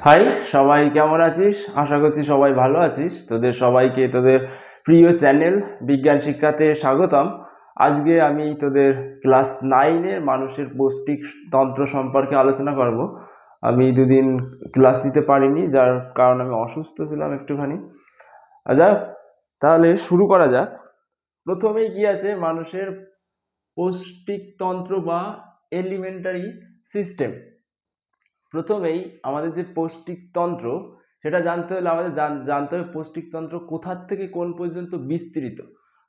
High, সবাই কেমন আছিস? আশা করছি সবাই ভালো আছিস। তোদের সবাইকে তোদের প্রিয় চ্যানেল বিজ্ঞান শিক্ষাতে স্বাগতম। আজকে আমি তোদের ক্লাস 9-এর মানুষের পৌষ্টিক তন্ত্র সম্পর্কে আলোচনা করব। আমি দুদিন ক্লাস নিতে পারিনি, যার কারণ আমি অসুস্থ ছিলাম একটুখানি। যাক, তাহলে শুরু করা যাক। প্রথমেই কি আছে মানুষের পৌষ্টিক তন্ত্র বা এলিমেন্টারি সিস্টেম। প্রথমেই আমাদের যে পৌষ্টিকতন্ত্র সেটা জানতে হলে আমাদের জানতে হবে পৌষ্টিকতন্ত্র কোথার থেকে কোন পর্যন্ত বিস্তৃত।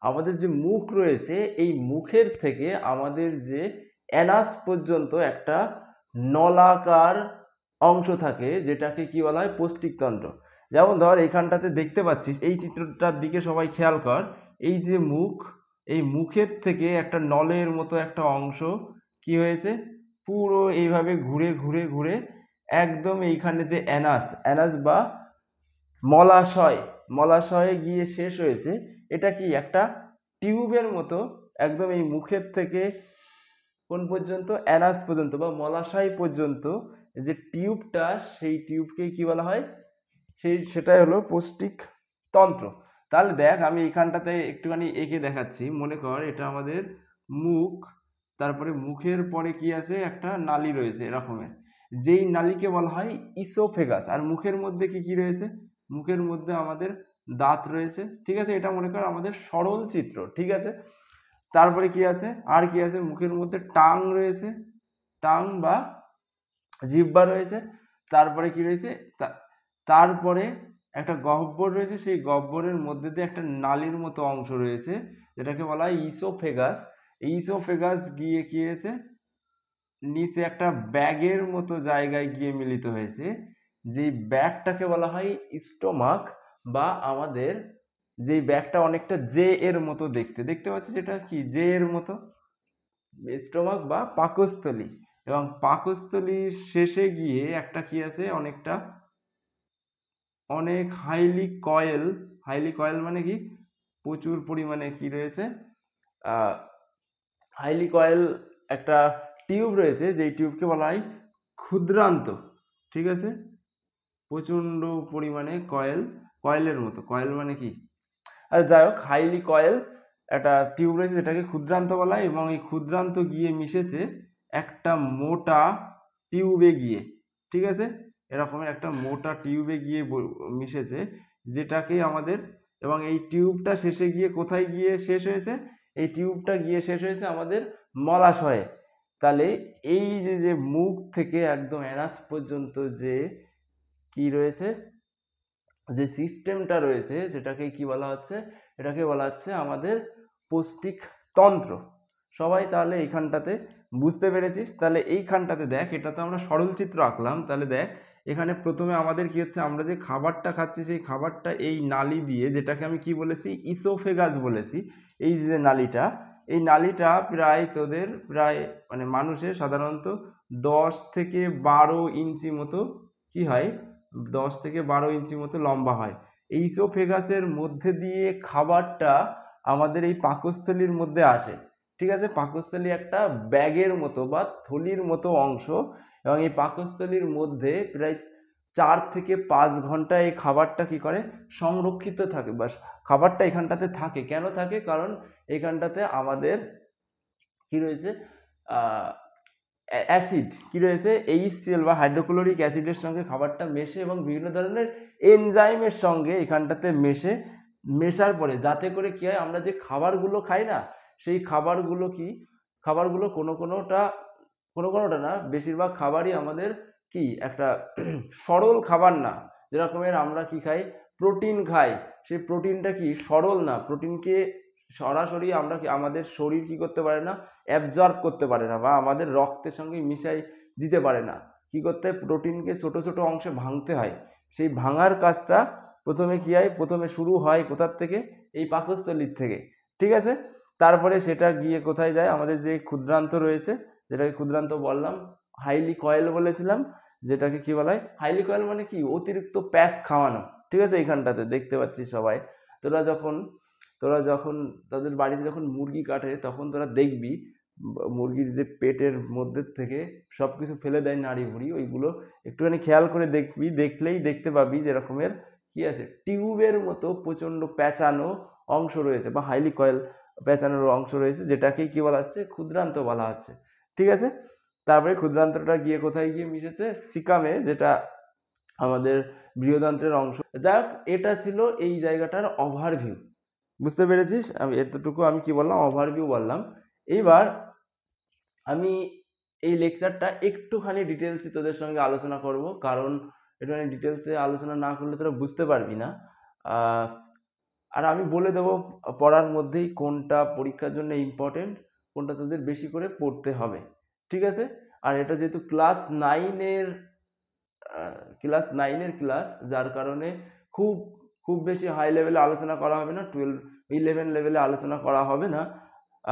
আমাদের যে মুখ রয়েছে এই মুখের থেকে আমাদের যে অ্যানাস পর্যন্ত একটা নলাকার অংশ থাকে, যেটাকে কি বলা হয় পৌষ্টিকতন্ত্র। যেমন ধর এইখানটাতে দেখতে পাচ্ছিস, এই চিত্রটার দিকে সবাই খেয়াল কর। এই যে মুখ, এই মুখের থেকে একটা নলের মতো একটা অংশ কি হয়েছে, পুরো এইভাবে ঘুরে ঘুরে ঘুরে একদম এইখানে যে অ্যানাস বা মলাশয়ে গিয়ে শেষ হয়েছে। এটা কি একটা টিউবের মতো, একদম এই মুখের থেকে কোন পর্যন্ত, অ্যানাস পর্যন্ত বা মলাশয় পর্যন্ত যে টিউবটা, সেই টিউবকে কি বলা হয়, সেটাই হলো পৌষ্টিক তন্ত্র। তাহলে দেখ, আমি এইখানটাতে একটুখানি এঁকে দেখাচ্ছি। মনে কর এটা আমাদের মুখ, তারপরে মুখের পরে কি আছে, একটা নালী রয়েছে এরকমের, যেই নালীকে বলা হয় ইসোফেগাস। আর মুখের মধ্যে কি কি রয়েছে, মুখের মধ্যে আমাদের দাঁত রয়েছে, ঠিক আছে। এটা মনে কর আমাদের সরল চিত্র, ঠিক আছে। তারপরে কি আছে, আর কি আছে, মুখের মধ্যে টাং রয়েছে, টাং বা জিহ্বা রয়েছে। তারপরে কি রয়েছে, তারপরে একটা গহ্বর রয়েছে, সেই গহ্বরের মধ্যে দিয়ে একটা নালীর মতো অংশ রয়েছে, যেটাকে বলা হয় ইসোফেগাস। এই ইসোফেগাস গিয়ে কি হয়েছে, নিচে একটা ব্যাগের মতো জায়গায় গিয়ে মিলিত হয়েছে, যেই ব্যাগটাকে বলা হয় স্টোমাক। বা আমাদের যেই ব্যাগটা অনেকটা জে এর মতো দেখতে, দেখতে পাচ্ছি যেটা কি জে এর মতো, স্টোমাক বা পাকস্থলী। এবং পাকস্থলীর শেষে গিয়ে একটা কি আছে, অনেক হাইলি কয়েল মানে কি, প্রচুর পরিমাণে কি রয়েছে, হাইলি কয়েল একটা টিউব রয়েছে, যেই টিউবকে বলা হয় ক্ষুদ্রান্ত, ঠিক আছে। প্রচণ্ড পরিমাণে কয়েলের মতো, কয়েল মানে কি, আচ্ছা যাই হোক, হাইলি কয়েল একটা টিউব রয়েছে যেটাকে ক্ষুদ্রান্ত বলা হয়। এবং এই ক্ষুদ্রান্ত গিয়ে মিশেছে একটা মোটা টিউবে গিয়ে, ঠিক আছে, এরকমের একটা মোটা টিউবে গিয়ে মিশেছে, যেটাকে আমাদের, এবং এই টিউবটা শেষে গিয়ে কোথায় গিয়ে শেষ হয়েছে, এই টিউবটা গিয়ে শেষ হয়েছে আমাদের মলাশয়ে। তাহলে এই যে যে মুখ থেকে একদম অ্যানাস পর্যন্ত যে কি রয়েছে, যে সিস্টেমটা রয়েছে, সেটাকে কি বলা হচ্ছে, এটাকে বলা হচ্ছে আমাদের পৌষ্টিক তন্ত্র। সবাই তাহলে এইখানটাতে বুঝতে পেরেছিস? তাহলে এইখানটাতে দেখ, এটা তো আমরা সরল চিত্র আঁকলাম। তাহলে দেখ, এখানে প্রথমে আমাদের কি হচ্ছে, আমরা যে খাবারটা খাচ্ছি সেই খাবারটা এই নালী দিয়ে, যেটাকে আমি কি বলেছি, ইসোফেগাস বলেছি। এই যে নালীটা, এই নালীটা প্রায় মানে মানুষের সাধারণত 10 থেকে 12 ইঞ্চি মতো কি হয়, 10 থেকে 12 ইঞ্চি মতো লম্বা হয়। এই ইসোফেগাসের মধ্যে দিয়ে খাবারটা আমাদের এই পাকস্থলীর মধ্যে আসে, ঠিক আছে। পাকস্থলী একটা ব্যাগের মতো বা থলির মতো অংশ, এবং এই পাকস্থলীর মধ্যে প্রায় 4 থেকে 5 ঘন্টা এই খাবারটা কি করে, সংরক্ষিত থাকে, বা খাবারটা এখানটাতে থাকে। কেন থাকে, কারণ এখানটাতে আমাদের কি রয়েছে, অ্যাসিড কি রয়েছে, HCl বা হাইড্রোক্লোরিক অ্যাসিডের সঙ্গে খাবারটা মেশে, এবং বিভিন্ন ধরনের এনজাইমের সঙ্গে এখানটাতে মেশার পরে যাতে করে কি হয়, আমরা যে খাবারগুলো খাই না, সেই খাবারগুলো কোনো কোনোটা না, বেশিরভাগ খাবারই আমাদের কি একটা সরল খাবার না। যেরকমের আমরা কি খাই, প্রোটিন খাই, সেই প্রোটিনটা কি সরল না, প্রোটিনকে সরাসরি আমরা কি, আমাদের শরীর কি করতে পারে না, অ্যাবজর্ব করতে পারে না, বা আমাদের রক্তের সঙ্গে মিশাই দিতে পারে না। কি করতে হয়, প্রোটিনকে ছোট ছোট অংশে ভাঙতে হয়। সেই ভাঙার কাজটা প্রথমে কি হয়, প্রথমে শুরু হয় কোথার থেকে, এই পাকস্থলীর থেকে, ঠিক আছে। তারপরে সেটা গিয়ে কোথায় যায়, আমাদের যে ক্ষুদ্রান্ত রয়েছে, যেটাকে ক্ষুদ্রান্ত বললাম, হাইলি কয়েল বলেছিলাম, যেটাকে কি বলা হয়, হাইলি কয়েল মানে কি, অতিরিক্ত প্যাস খাওয়ানো, ঠিক আছে। এইখানটাতে দেখতে পাচ্ছি সবাই, তোরা যখন তোদের বাড়িতে যখন মুরগি কাটে, তখন তোরা দেখবি মুরগির যে পেটের মধ্যে থেকে সব কিছু ফেলে দেয় নাড়ি ভুড়ি, ওইগুলো একটুখানি খেয়াল করে দেখবি, দেখলেই দেখতে পাবি যে এরকমের কি আছে, টিউবের মতো প্রচণ্ড প্যাঁচানো অংশ রয়েছে বা হাইলি কয়েল প্যাঁচানোর অংশ রয়েছে, যেটাকেই কি বলা হচ্ছে, ক্ষুদ্রান্ত বলা হচ্ছে। ঠিক আছে, তারপরে ক্ষুদ্রান্তটা গিয়ে কোথায় গিয়ে মিশেছে, সিকামে, যেটা আমাদের বৃহদান্ত্রের অংশ। যাক, এটা ছিল এই জায়গাটার ওভারভিউ। বুঝতে পেরেছিস? আমি এতটুকু আমি কি বললাম, ওভারভিউ বললাম। এইবার আমি এই লেকচারটা একটুখানি ডিটেলসে তোদের সঙ্গে আলোচনা করব, কারণ একটুখানি ডিটেলসে আলোচনা না করলে তোরা বুঝতে পারবি না। আর আমি বলে দেবো পড়ার মধ্যেই কোনটা পরীক্ষার জন্য ইম্পর্টেন্ট, কোনটা তোদের বেশি করে পড়তে হবে। ঠিক আছে? আর এটা যেহেতু ক্লাস নাইনের ক্লাস, যার কারণে খুব খুব বেশি হাই লেভেলে আলোচনা করা হবে না, 11 লেভেলে আলোচনা করা হবে না।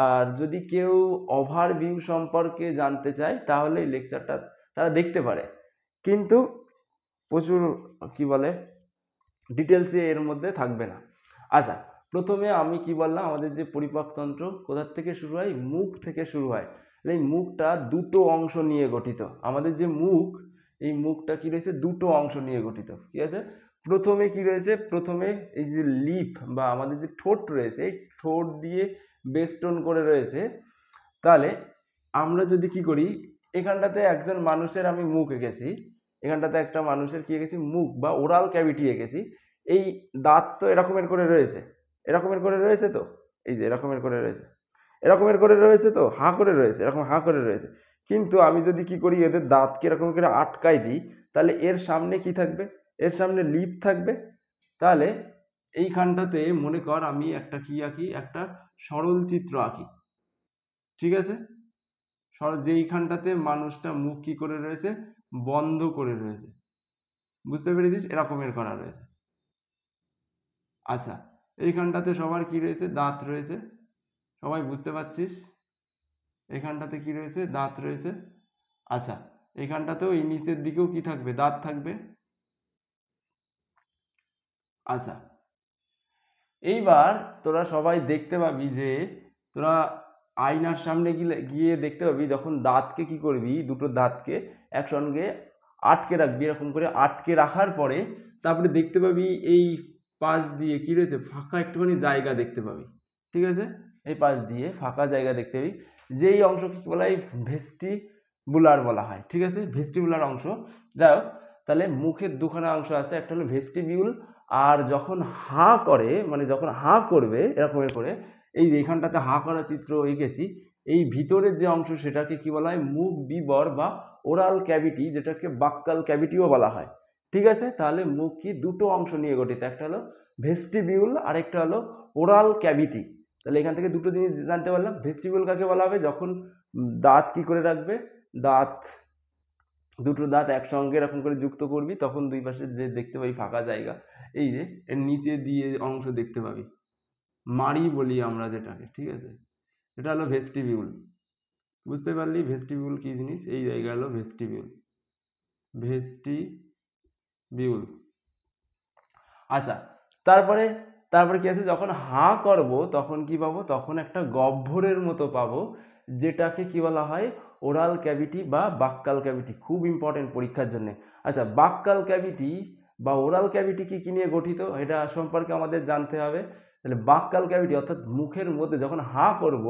আর যদি কেউ ওভারভিউ সম্পর্কে জানতে চায় তাহলে এই লেকচারটা তারা দেখতে পারে, কিন্তু প্রচুর কি বলে ডিটেলসে এর মধ্যে থাকবে না। আচ্ছা, প্রথমে আমি কি বললাম, আমাদের যে পরিপাকতন্ত্র কোথার থেকে শুরু হয়, মুখ থেকে শুরু হয়। এই মুখটা দুটো অংশ নিয়ে গঠিত। আমাদের যে মুখ, এই মুখটা কি রয়েছে, দুটো অংশ নিয়ে গঠিত। ঠিক আছে, প্রথমে কি রয়েছে, প্রথমে এই যে লিপ বা আমাদের যে ঠোঁট রয়েছে, এই ঠোঁট দিয়ে বেষ্টন করে রয়েছে। তাহলে আমরা যদি কি করি, এখানটাতে একজন মানুষের আমি মুখ এঁকেছি, এখানটাতে একটা মানুষের কি এঁকেছি, মুখ বা ওরাল ক্যাভিটি এঁকেছি। এই দাঁত তো এরকমের করে রয়েছে, এরকমের করে রয়েছে, তো এই যে এরকমের করে রয়েছে, এরকমের করে রয়েছে, তো হাঁ করে রয়েছে, এরকম হাঁ করে রয়েছে। কিন্তু আমি যদি কি করি, এদের দাঁতকে এরকম করে আটকাই দিই, তাহলে এর সামনে কি থাকবে, এর সামনে লিপ থাকবে। তাহলে এইখানটাতে মনে কর আমি একটা কি আঁকি, একটা সরল চিত্র আঁকি। ঠিক আছে, যেইখানটাতে মানুষটা মুখ কি করে রয়েছে, বন্ধ করে রয়েছে। বুঝতে পেরেছিস? এরকমের করা রয়েছে। আচ্ছা, এইখানটাতে সবার কি রয়েছে, দাঁত রয়েছে। সবাই বুঝতে পারছিস? এখানটাতে কি রয়েছে, দাঁত রয়েছে। আচ্ছা, এখানটাতেও এই নিচের দিকেও কি থাকবে, দাঁত থাকবে। আচ্ছা, এইবার তোরা সবাই দেখতে পাবি যে, তোরা আয়নার সামনে গিয়ে দেখতে পাবি, যখন দাঁতকে কি করবি, দুটো দাঁতকে একসঙ্গে আটকে রাখবি, এরকম করে আটকে রাখার পরে তারপরে দেখতে পাবি এই পাশ দিয়ে কি রয়েছে, ফাঁকা একটুখানি জায়গা দেখতে পাবি। ঠিক আছে, এই পাশ দিয়ে ফাঁকা জায়গা দেখতে পাবি, যেই অংশকে কি বলা হয়, ভেস্টিবুলার বলা হয়। ঠিক আছে, ভেস্টিবুলার অংশ। যাই হোক, তাহলে মুখের দুখানা অংশ আছে, একটা হলো ভেস্টিবিউল, আর যখন হাঁ করে, মানে যখন হাঁ করবে এরকমের করে, এই যে এখানটাতে হাঁ করা চিত্র এঁকেছি, এই ভিতরের যে অংশ সেটাকে কি বলা হয়, মুখ বিবর বা ওরাল ক্যাভিটি, যেটাকে বাক্কাল ক্যাভিটিও বলা হয়। ঠিক আছে, তাহলে মুখ কি দুটো অংশ নিয়ে গঠিত, একটা হলো ভেস্টিবিউল আর একটা হলো ওরাল ক্যাভিটি। তাহলে এখান থেকে দুটো জিনিস জানতে পারলাম। ভেস্টিবিউল কাকে বলা হবে, যখন দাঁত কি করে রাখবে, দুটো দাঁত একসঙ্গে এরকম করে যুক্ত করবি, তখন দুই পাশে যে দেখতে পাবি ফাঁকা জায়গা, এই যে এর নিচে দিয়ে অংশ দেখতে পাবি, মাড়ি বলি আমরা যেটাকে। ঠিক আছে, এটা হলো ভেস্টিবিউল। বুঝতে পারলি ভেস্টিবিউল কি জিনিস? এই জায়গা হলো ভেস্টিবিউল। আচ্ছা, তারপরে তারপরে কি আছে, যখন হাঁ করব তখন কি পাবো, তখন একটা গহ্বরের মতো পাবো, যেটাকে কি বলা হয়, ওরাল ক্যাভিটি বা বাক্কাল ক্যাভিটি। খুব ইম্পর্টেন্ট পরীক্ষার জন্য। আচ্ছা, বাক্কাল ক্যাভিটি বা ওরাল ক্যাভিটি কি নিয়ে গঠিত, এটা সম্পর্কে আমাদের জানতে হবে। তাহলে বাক্কাল ক্যাভিটি অর্থাৎ মুখের মধ্যে যখন হাঁ করব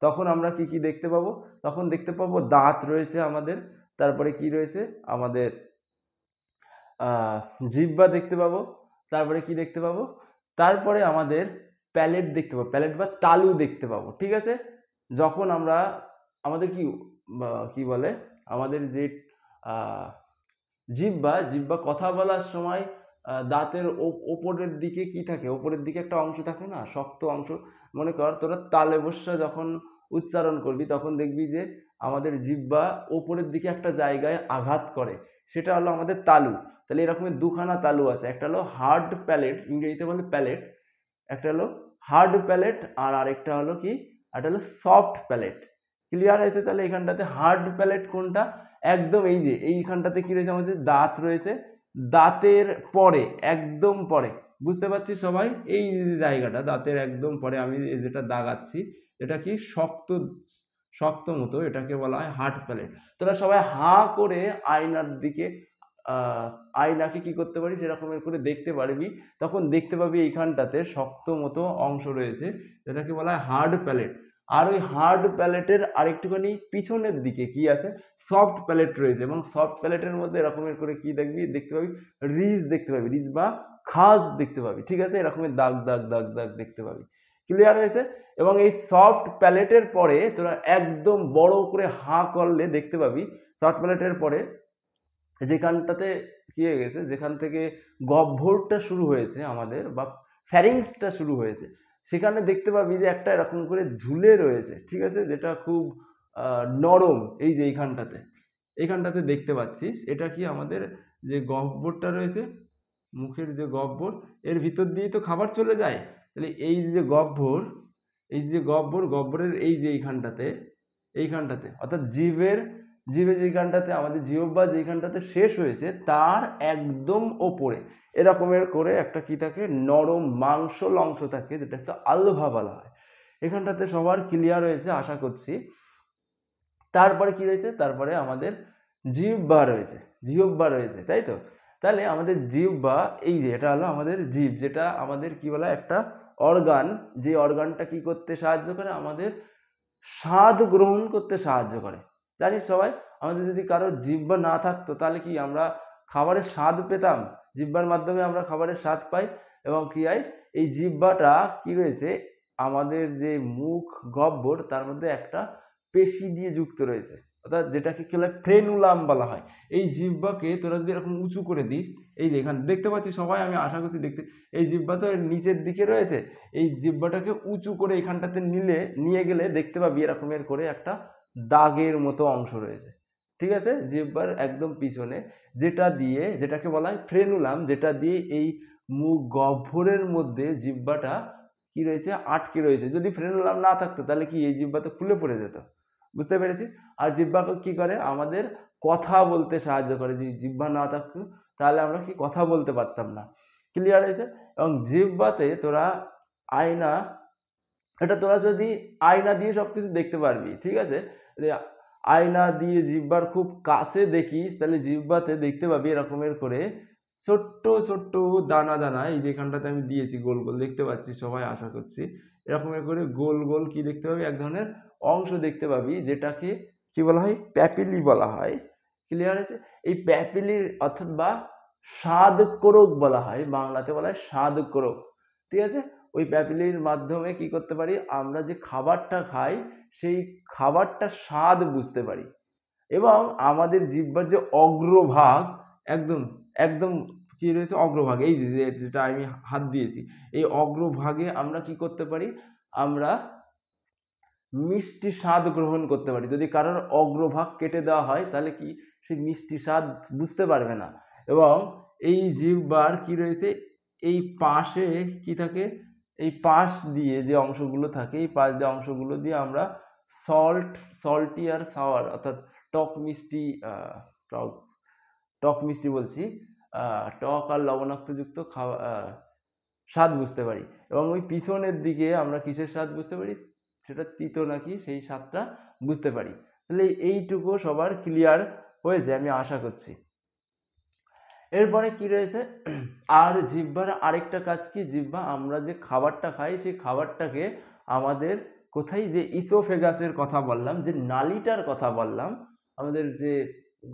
তখন আমরা কি দেখতে পাবো, তখন দেখতে পাবো দাঁত রয়েছে আমাদের, তারপরে কি রয়েছে আমাদের জিহ্বা দেখতে পাবো, তারপরে কি দেখতে পাবো, তারপরে আমাদের প্যালেট দেখতে পাবো, প্যালেট বা তালু দেখতে পাবো। ঠিক আছে, যখন আমরা আমাদের কি বলে, আমাদের যে জিহ্বা কথা বলার সময় দাঁতের ওপরের দিকে কি থাকে, ওপরের দিকে একটা অংশ থাকে না, শক্ত অংশ। মনে কর তোরা তালে বসা যখন উচ্চারণ করবি তখন দেখবি যে আমাদের জিহ্বা ওপরের দিকে একটা জায়গায় আঘাত করে, সেটা হলো আমাদের তালু। তাহলে এরকমের দুখানা তালু আছে, একটা হলো হার্ড প্যালেট, ইংরেজিতে বলে প্যালেট, একটা হলো হার্ড প্যালেট, আর আরেকটা হলো কি, একটা হলো সফট প্যালেট। ক্লিয়ার হয়েছে? তাহলে এখানটাতে হার্ড প্যালেট কোনটা, একদম এই যে এইখানটাতে কি রয়েছে, আমাদের দাঁত রয়েছে, দাঁতের পরে, একদম পরে। বুঝতে পারছি সবাই? এই যে জায়গাটা দাঁতের একদম পরে আমি যেটা দাগাচ্ছি, এটা কি শক্ত শক্ত মতো, এটাকে বলা হয় হার্ড প্যালেট। তোরা সবাই হাঁ করে আয়নার দিকে আয়নাকে কি করতে পারি সেরকমের করে দেখতে পারবি, তখন দেখতে পাবি এইখানটাতে শক্ত মতো অংশ রয়েছে, যেটাকে বলা হয় হার্ড প্যালেট। আর ওই হার্ড প্যালেটের আরেকটুখানি পিছনের দিকে কি আছে, সফট প্যালেট রয়েছে, এবং সফট প্যালেটের মধ্যে এরকমের করে কি দেখতে পাবি, রিজ দেখতে পাবি, রিজ বা খাজ দেখতে পাবি, ঠিক আছে, এরকমের দাগ দাগ দাগ দাগ দেখতে পাবি। ক্লিয়ার হয়েছে? এবং এই সফট প্যালেটের পরে তোরা একদম বড় করে হাঁ করলে দেখতে পাবি সফট প্যালেটের পরে যেখানটাতে কি হয়ে গেছে, যেখান থেকে গহ্বরটা শুরু হয়েছে আমাদের, বা ফ্যারিংসটা শুরু হয়েছে, সেখানে দেখতে পাবি যে একটা এরকম করে ঝুলে রয়েছে, ঠিক আছে, যেটা খুব নরম। এই যে এইখানটাতে দেখতে পাচ্ছিস, এটা কি আমাদের যে গহ্বরটা রয়েছে, মুখের যে গহ্বর, এর ভিতর দিয়েই তো খাবার চলে যায়। তাহলে এই যে গহ্বর, গহ্বরের এই যে এইখানটাতে অর্থাৎ জিভে যেখানটাতে আমাদের জিহ্বা যেখানটাতে শেষ হয়েছে তার একদম ওপরে এরকমের করে একটা কি থাকে, নরম মাংসল অংশ থাকে, যেটা একটা আলভা বলা হয়। এখানটাতে সবার ক্লিয়ার হয়েছে আশা করছি। তারপরে কি রয়েছে, তারপরে আমাদের জিহ্বা রয়েছে, তাই তো? তাহলে আমাদের জিহ্বা, এই যে এটা হলো আমাদের জিভ, যেটা আমাদের কি বলা হয়, একটা অর্গান, যে অর্গানটা কি করতে সাহায্য করে, আমাদের স্বাদ গ্রহণ করতে সাহায্য করে। জানিস সবাই, আমাদের যদি কারো জিহ্বা না থাকতো তাহলে কি আমরা খাবারের স্বাদ পেতাম? জিহ্বার মাধ্যমে আমরা খাবারের স্বাদ পাই। এবং কি হয়, এই জিহ্বাটা কি রয়েছে, আমাদের যে মুখ গহ্বর তার মধ্যে একটা পেশি দিয়ে যুক্ত রয়েছে, অর্থাৎ যেটাকে কি বলে, ফ্রেনুলাম বলা হয়। এই জিহ্বাকে তোরা যদি এরকম উঁচু করে দিস, এই যে এখানে দেখতে পাচ্ছি সবাই, আমি আশা করছি দেখতে, এই জিহ্বা তো নিচের দিকে রয়েছে, এই জিহ্বাটাকে উঁচু করে এখানটাতে নিয়ে গেলে দেখতে পাবি এরকমের করে একটা দাগের মতো অংশ রয়েছে, ঠিক আছে, জিহ্বার একদম পিছনে, যেটাকে বলা হয় ফ্রেনুলাম, যেটা দিয়ে এই মুখ গহ্বরের মধ্যে জিহ্বাটা কি রয়েছে, আটকে রয়েছে। যদি ফ্রেনুলাম না থাকতো তাহলে কি এই জিহ্বা তো খুলে পড়ে যেত, বুঝতে পেরেছিস? আর জিহ্বা কি করে, আমাদের কথা বলতে সাহায্য করে। যদি জিহ্বা না থাকতো তাহলে আমরা কি কথা বলতে পারতাম না। ক্লিয়ার হয়েছে? এবং জিহ্বাতে তোরা আয়না, এটা তোরা যদি আয়না দিয়ে সবকিছু দেখতে পারবি, ঠিক আছে, আয়না দিয়ে জিহ্বার খুব কাছে দেখিস তাহলে জিহ্বাতে দেখতে পাবি এরকমের করে ছোট্ট ছোট্ট দানা দানা, এই যেখানটাতে আমি দিয়েছি গোল গোল, দেখতে পাচ্ছি সবাই আশা করছি, এরকমের করে গোল গোল কি দেখতে পাবি, এক ধরনের অংশ দেখতে পাবি, যেটাকে কি বলা হয়, প্যাপিলি বলা হয়। ক্লিয়ার আছে? এই প্যাপিলির অর্থাৎ বা স্বাদ কোরক বলা হয়, বাংলাতে বলা হয় স্বাদ কোরক, ঠিক আছে। ওই প্যাপিলির মাধ্যমে কি করতে পারি, আমরা যে খাবারটা খাই সেই খাবারটার স্বাদ বুঝতে পারি। এবং আমাদের জিহ্বার যে অগ্রভাগ, একদম একদম কি রয়েছে, অগ্রভাগ, এই যেটা আমি হাত দিয়েছি, এই অগ্রভাগে আমরা কি করতে পারি, আমরা মিষ্টি স্বাদ গ্রহণ করতে পারি। যদি কারোর অগ্রভাগ কেটে দেওয়া হয় তাহলে কি সেই মিষ্টি স্বাদ বুঝতে পারবে না। এবং এই জিহ্বার কি রয়েছে, এই পাশে কি থাকে, এই পাশ দিয়ে যে অংশগুলো থাকে, এই পাশ দিয়ে অংশগুলো দিয়ে আমরা সল্টি আর সাওয়ার, অর্থাৎ টক মিষ্টি, টক টক মিষ্টি বলছি, টক আর লবণাক্তযুক্ত খাওয়া স্বাদ বুঝতে পারি। এবং ওই পিছনের দিকে আমরা কিসের স্বাদ বুঝতে পারি, সেটা তিতো নাকি সেই স্বাদটা বুঝতে পারি। তাহলে এইটুকু সবার ক্লিয়ার হয়েছে আমি আশা করছি। এরপরে কি রয়েছে, আর জিহ্বার আরেকটা কাজ কি, জিহ্বা আমরা যে খাবারটা খাই সেই খাবারটাকে আমাদের কোথায়, যে ইসোফেগাসের কথা বললাম, যে নালীটার কথা বললাম, আমাদের যে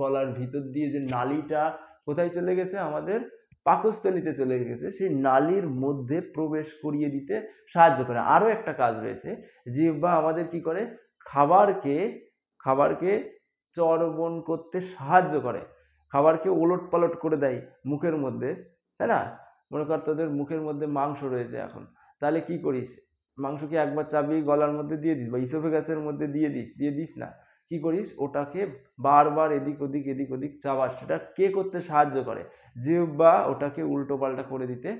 গলার ভিতর দিয়ে যে নালীটা কোথায় চলে গেছে, আমাদের পাকস্থলীতে চলে গেছে, সেই নালীর মধ্যে প্রবেশ করিয়ে দিতে সাহায্য করে। আরও একটা কাজ রয়েছে, জিহ্বা আমাদের কি করে, খাবারকে চর্বণ করতে সাহায্য করে, খাবারকে ওলট পালট করে দেয় মুখের মধ্যে, তাই না? মনে কর তোদের মুখের মধ্যে মাংস রয়েছে এখন, তাহলে কি করিস, মাংসকে একবার চাবিয়ে গলার মধ্যে দিয়ে দিস বা ইসোফেগাসের মধ্যে দিয়ে দিস না, কি করিস, ওটাকে বারবার এদিক ওদিক চাবাস। সেটা কে করতে সাহায্য করে, জিহ্বা ওটাকে উল্টো পাল্টা করে দিতে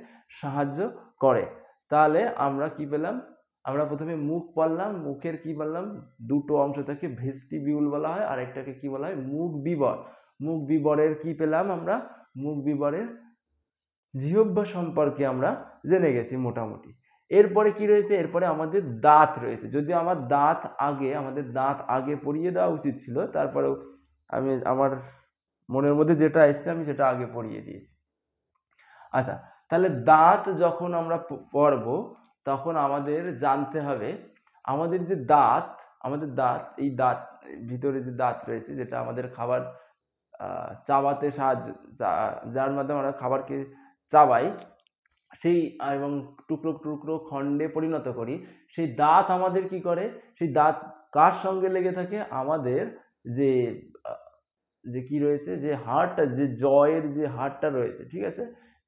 সাহায্য করে। তাহলে আমরা কি পেলাম, আমরা প্রথমে মুখ পড়লাম, মুখের কি বললাম, দুটো অংশ থাকে, ভেস্টিবিউল বলা হয়, আর একটাকে কি বলা হয়, মুখ বিবর। মুখ বিবরের কি পেলাম আমরা, মুখ বিবরের জিহ্বা সম্পর্কে আমরা জেনে গেছি মোটামুটি। এরপরে কি রয়েছে, এরপরে আমাদের দাঁত রয়েছে। যদি আমাদের দাঁত আগে পড়িয়ে দেওয়া উচিত ছিল, তারপরেও আমি আমার মনের মধ্যে যেটা এসছে আমি সেটা আগে পড়িয়ে দিয়েছি। আচ্ছা, তাহলে দাঁত যখন আমরা পড়বো তখন আমাদের জানতে হবে আমাদের যে এই দাঁত ভিতরে যে দাঁত রয়েছে, যেটা আমাদের খাবার চাবাতে যার মাধ্যমে আমরা খাবারকে চাবাই সেই এবং টুকরো টুকরো খণ্ডে পরিণত করি, সেই দাঁত আমাদের কি করে, সেই দাঁত কার সঙ্গে লেগে থাকে, আমাদের যে যে কি রয়েছে, যে হাড়টা, যে জয়ের যে হাড়টা রয়েছে, ঠিক আছে,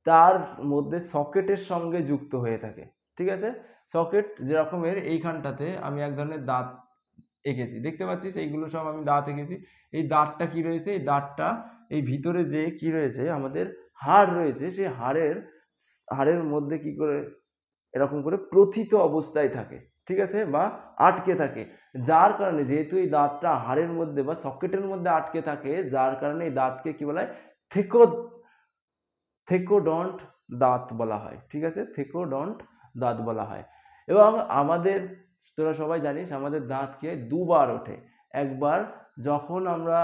তার মধ্যে সকেটের সঙ্গে যুক্ত হয়ে থাকে। ঠিক আছে, সকেট যেরকমের এইখানটাতে আমি এক ধরনের দাঁত এঁকেছি, দেখতে পাচ্ছিস এইগুলো সব আমি দাঁত এঁকেছি। এই দাঁতটা কি রয়েছে, এই দাঁতটা এই ভিতরে যে কি রয়েছে আমাদের হাড় রয়েছে, সেই হাড়ের মধ্যে কি করে এরকম করে প্রথিত অবস্থায় থাকে, ঠিক আছে, বা আটকে থাকে, যার কারণে যেহেতু এই দাঁতটা হাড়ের মধ্যে বা সকেটের মধ্যে আটকে থাকে, যার কারণে এই দাঁতকে কি বলা হয়, থেকোডন্ট দাঁত বলা হয়। ঠিক আছে, থেকোডন্ট দাঁত বলা হয়। এবং তোরা সবাই জানিস আমাদের দাঁতকে দুবার ওঠে। একবার যখন আমরা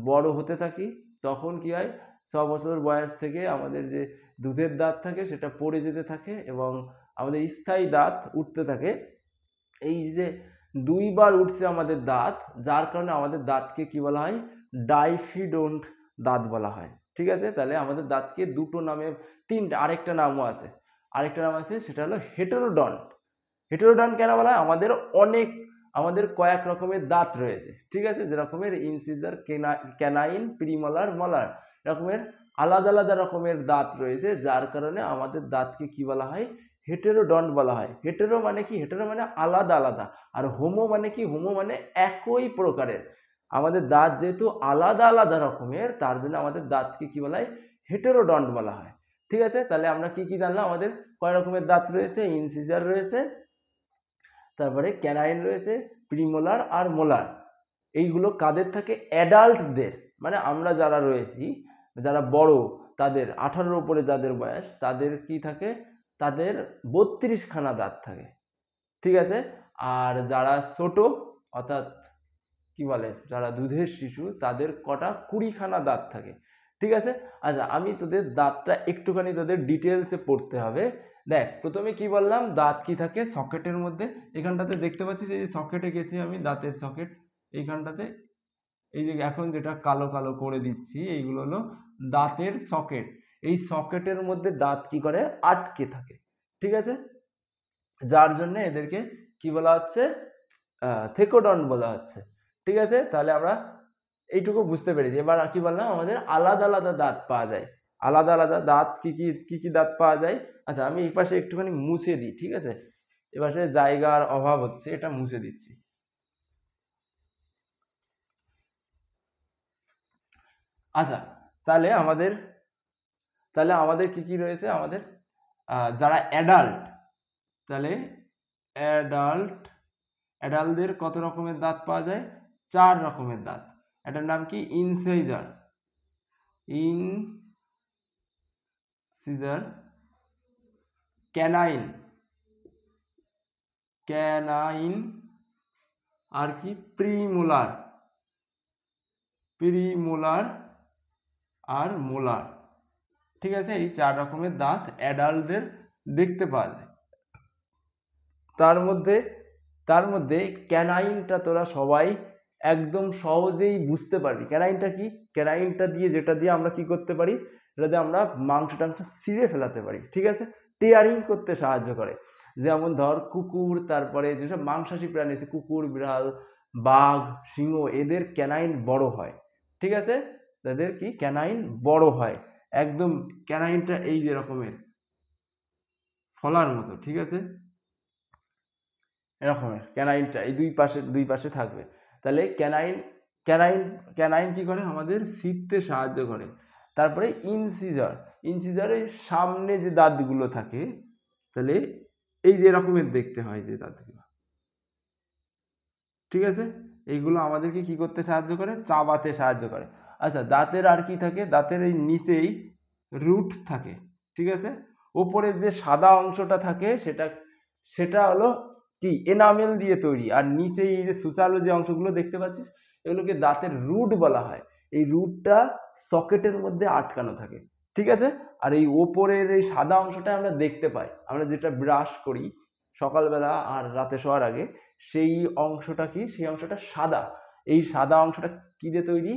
বড় হতে থাকি তখন কি হয়, 6 বছর বয়স থেকে আমাদের যে দুধের দাঁত থাকে সেটা পড়ে যেতে থাকে এবং আমাদের স্থায়ী দাঁত উঠতে থাকে। এই যে দুইবার উঠছে আমাদের দাঁত, যার কারণে আমাদের দাঁতকে কি বলা হয়, ডাইফিডন্ট দাঁত বলা হয়। ঠিক আছে, তাহলে আমাদের দাঁতকে দুটো নামে আরেকটা নামও আছে, সেটা হলো হেটেরোডন্ট। হেটেরোডন্ট কেন বলা হয়, আমাদের কয়েক রকমের দাঁত রয়েছে। ঠিক আছে, যেরকমের ইনসিজার, ক্যানাইন, প্রিমলার, মলার, এরকমের আলাদা আলাদা রকমের দাঁত রয়েছে, যার কারণে আমাদের দাঁতকে কি বলা হয়, হেটেরোডন্ট বলা হয়। হেটেরো মানে কি, হেটেরো মানে আলাদা আলাদা, আর হোমো মানে কি, হোমো মানে একই প্রকারের। আমাদের দাঁত যেহেতু আলাদা আলাদা রকমের, তার জন্য আমাদের দাঁতকে কি বলা হয়, হেটেরোডন্ট বলা হয়। ঠিক আছে, তাহলে আমরা কি কি জানলাম, আমাদের কয় রকমের দাঁত রয়েছে, ইনসিজার রয়েছে, তারপরে ক্যানাইন রয়েছে, প্রিমোলার আর মোলার। এইগুলো কাদের থাকে, অ্যাডাল্টদের, মানে আমরা যারা রয়েছি, যারা বড়, তাদের 18-র উপরে যাদের বয়স, তাদের কি থাকে, তাদের 32খানা দাঁত থাকে। ঠিক আছে, আর যারা ছোট অর্থাৎ কি বলে, যারা দুধের শিশু, তাদের কটা 20খানা দাঁত থাকে। ঠিক আছে, আচ্ছা আমি তোদের দাঁতটা একটুখানি তোদের ডিটেলসে পড়তে হবে। দেখ, প্রথমে কি বললাম, দাঁত কি থাকে সকেটের মধ্যে। এখানটাতে দেখতে পাচ্ছিস এই যে সকেটে গেছি আমি, দাঁতের সকেট এইখানটাতে, এই যে এখন যেটা কালো কালো করে দিচ্ছি এইগুলো হলো দাঁতের সকেট। এই সকেটের মধ্যে দাঁত কি করে, আটকে থাকে। ঠিক আছে, যার জন্য এদেরকে কি বলা হচ্ছে, থেকোডন্ট বলা হচ্ছে। ঠিক আছে, তাহলে আমরা এইটুকু বুঝতে পেরেছি। এবার কি বললাম, আমাদের আলাদা আলাদা দাঁত পাওয়া যায়। আলাদা আলাদা দাঁত কি দাঁত পাওয়া যায়। আচ্ছা আমি এই পাশে একটুখানি মুছে দিই। ঠিক আছে, এ পাশে জায়গার অভাব হচ্ছে, এটা মুছে দিচ্ছি। আচ্ছা, তাহলে আমাদের কি কি রয়েছে, আমাদের যারা অ্যাডাল্ট, তাহলে অ্যাডাল্টদের কত রকমের দাঁত পাওয়া যায়, 4 রকমের দাঁত। এটার নাম কি, ইনসিজার, ক্যানাইন আর কি, প্রিমোলার আর মোলার। ঠিক আছে, এই 4 রকমের দাঁত অ্যাডাল্টদের দেখতে পাওয়া যায়। তার মধ্যে ক্যানাইনটা তোরা সবাই একদম সহজেই বুঝতে পারবি। ক্যানাইনটা কি, ক্যানাইনটা দিয়ে যেটা দিয়ে আমরা কি করতে পারি, এটা দিয়ে আমরা মাংস ছিঁড়ে ফেলাতে পারি। ঠিক আছে, টিয়ারিং করতে সাহায্য করে। যেমন ধর কুকুর, তারপরে যেসব মাংসাশী প্রাণী আছে, কুকুর, বিড়াল, বাঘ, সিংহ, এদের ক্যানাইন বড় হয়। ঠিক আছে, তাদের কি ক্যানাইন বড় হয়, একদম ক্যানাইনটা এই যে রকমের ফলার মতো। ঠিক আছে, এরকমের ক্যানাইনটা এই দুই পাশে থাকবে। তাহলে ক্যানাইন কি করে, আমাদের ছিঁড়তে সাহায্য করে। তারপরে ইনসিজারের সামনে যে দাঁতগুলো থাকে, তাহলে এই যে রকমের দেখতে হয় যে দাঁতগুলো। ঠিক আছে, এইগুলো আমাদেরকে কি করতে সাহায্য করে, চাবাতে সাহায্য করে। আচ্ছা, দাঁতের আর কি থাকে, দাঁতের এই নিচেই রুট থাকে। ঠিক আছে, ওপরে যে সাদা অংশটা থাকে সেটা সেটা হলো কি এনামেল দিয়ে তৈরি। আর নিচে এই যে সুচালো যে অংশগুলো দেখতে পাচ্ছিস এগুলোকে দাঁতের রুট বলা হয়। এই রুটটা সকেটের মধ্যে আটকানো থাকে, ঠিক আছে। আর এই ওপরের এই সাদা অংশটা আমরা দেখতে পাই, আমরা যেটা ব্রাশ করি সকালবেলা আর রাতে শোয়ার আগে, সেই অংশটা কি, সেই অংশটা সাদা। এই সাদা অংশটা কি দিয়ে তৈরি?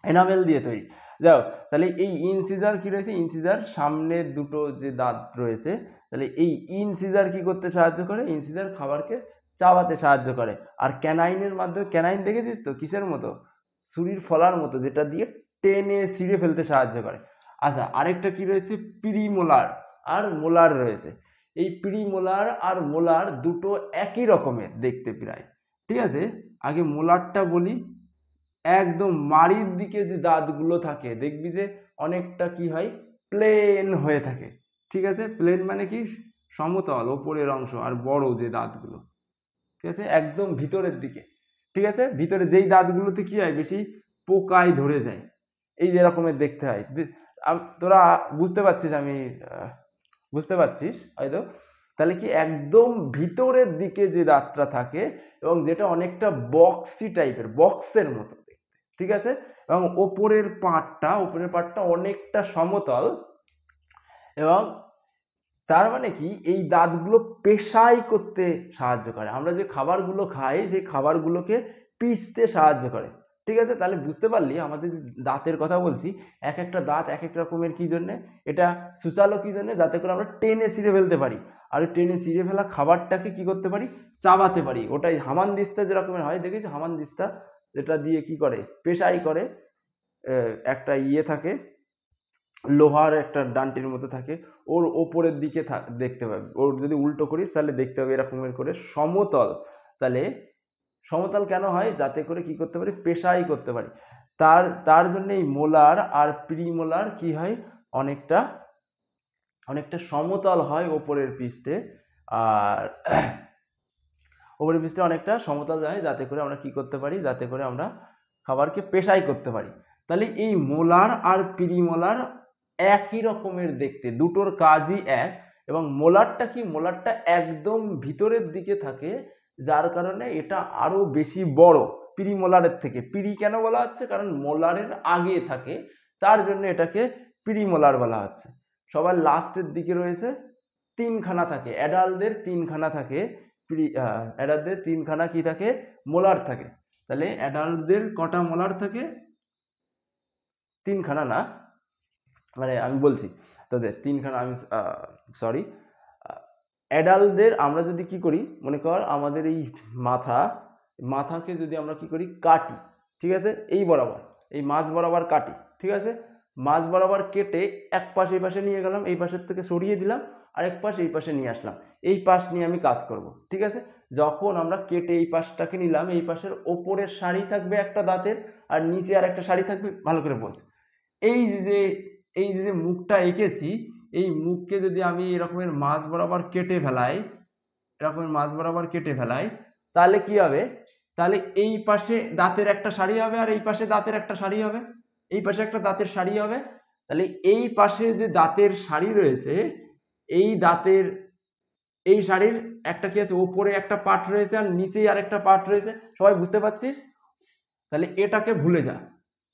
এনামেল দিয়ে তৈরি। যাও, তাহলে এই ইনসিজার কি রয়েছে, ইনসিজার সামনের দুটো যে দাঁত রয়েছে, তাহলে এই ইনসিজার কি করতে সাহায্য করে? ইনসিজার খাবারকে চাবাতে সাহায্য করে। আর ক্যানাইনের মাধ্যমে, ক্যানাইন দেখেছিস তো কিসের মতো? ছুরির ফলার মতো, যেটা দিয়ে টেনে ছিঁড়ে ফেলতে সাহায্য করে। আচ্ছা, আরেকটা কি রয়েছে? প্রিমোলার আর মোলার রয়েছে। এই প্রিমোলার আর মোলার দুটো একই রকমের দেখতে প্রায়, ঠিক আছে। আগে মোলারটা বলি। একদম মাড়ির দিকে যে দাঁতগুলো থাকে দেখবি যে অনেকটা কি হয়, প্লেন হয়ে থাকে, ঠিক আছে। প্লেন মানে কি, সমতল ওপরের অংশ, আর বড় যে দাঁতগুলো, ঠিক আছে, একদম ভিতরের দিকে, ঠিক আছে। ভিতরে যেই দাঁতগুলোতে কি হয়, বেশি পোকায় ধরে যায়, এই যে রকমের দেখতে হয়। তোরা বুঝতে পারছিস, আমি বুঝতে পারছিস হয়তো। তাহলে কি একদম ভিতরের দিকে যে দাঁতটা থাকে এবং যেটা অনেকটা বক্সি টাইপের, বক্সের মতো, ঠিক আছে। এবং ওপরের পার্টটা অনেকটা সমতল, এবং তার মানে কি এই দাঁতগুলো পেশাই করতে সাহায্য করে। আমরা যে খাবারগুলো খাই সেই খাবারগুলোকে পিষতে সাহায্য করে, ঠিক আছে। তাহলে বুঝতে পারলি আমাদের দাঁতের কথা বলছি, এক একটা দাঁত এক এক রকমের কি জন্যে, এটা সুচালো কি জন্যে, যাতে করে আমরা টেনে ছিঁড়ে ফেলতে পারি। আর টেনে ছিঁড়ে ফেলা খাবারটাকে কি করতে পারি, চাবাতে পারি। ওটাই হামানদিস্তা যে রকমের হয়, দেখেছি হামানদিস্তা, যেটা দিয়ে কি করে, পেশাই করে। একটা ইয়ে থাকে, লোহার একটা ডান্টির মতো থাকে, ওর ওপরের দিকে দেখতে পাবে। ওর যদি উল্টো করিস তাহলে দেখতে হবে এরকমের করে সমতল। তাহলে সমতল কেন হয়? যাতে করে কি করতে পারি, পেশাই করতে পারি। তার জন্য এই মোলার আর প্রিমোলার কি হয়, অনেকটা অনেকটা সমতল হয় ওপরের পৃষ্ঠে। আর ওপরের পৃষ্ঠে অনেকটা সমতল যায়, যাতে করে আমরা কি করতে পারি, যাতে করে আমরা খাবারকে পেশাই করতে পারি। তাহলে এই মোলার আর প্রিমোলার একই রকমের দেখতে, দুটোর কাজই এক। এবং মোলারটা কি, মোলারটা একদম ভিতরের দিকে থাকে, যার কারণে এটা আরো বেশি বড় প্রিমোলারের থেকে। প্রি কেন বলা হচ্ছে, কারণ মোলারের আগে থাকে, তার জন্য এটাকে প্রিমোলার বলা হচ্ছে। সবার লাস্টের দিকে রয়েছে, তিনখানা থাকে, অ্যাডাল্টদের তিনখানা থাকে, অ্যাডাল্টদের তিনখানা কি থাকে, মোলার থাকে। তাহলে অ্যাডাল্টদের কটা মোলার থাকে? তিনখানা না, মানে আমি বলছি তোদের তিনখানা, আমি সরি। অ্যাডাল্টদের আমরা যদি কি করি, মনে কর আমাদের এই মাথাকে যদি আমরা কি করি, কাটি, ঠিক আছে, এই বরাবর, এই মাঝ বরাবর কাটি, ঠিক আছে। মাঝ বরাবর কেটে এক পাশ এই পাশে নিয়ে গেলাম, এই পাশের থেকে সরিয়ে দিলাম, আর এক পাশ এই পাশে নিয়ে আসলাম, এই পাশ নিয়ে আমি কাজ করব, ঠিক আছে। যখন আমরা কেটে এই পাশটাকে নিলাম, এই পাশের ওপরের সারি থাকবে একটা দাঁতের, আর নিচে আর একটা সারি থাকবে, ভালো করে বোঝ। এই যে এই যে মুখটা এঁকেছি, এই মুখকে যদি আমি এরকমের মাঝ বরাবর কেটে ফেলাই, এরকমের মাঝ বরাবর কেটে ফেলাই, তাহলে কি হবে, তাহলে এই পাশে দাঁতের একটা সারি হবে, আর এই পাশে দাঁতের একটা সারি হবে, এই পাশে একটা দাঁতের সারি হবে। তাহলে এই পাশে যে দাঁতের সারি রয়েছে, এই দাঁতের এই শাড়ির একটা কি আছে, ওপরে একটা পার্ট রয়েছে আর নিচেই আর একটা পার্ট রয়েছে, সবাই বুঝতে পারছিস? তাহলে এটাকে ভুলে যা,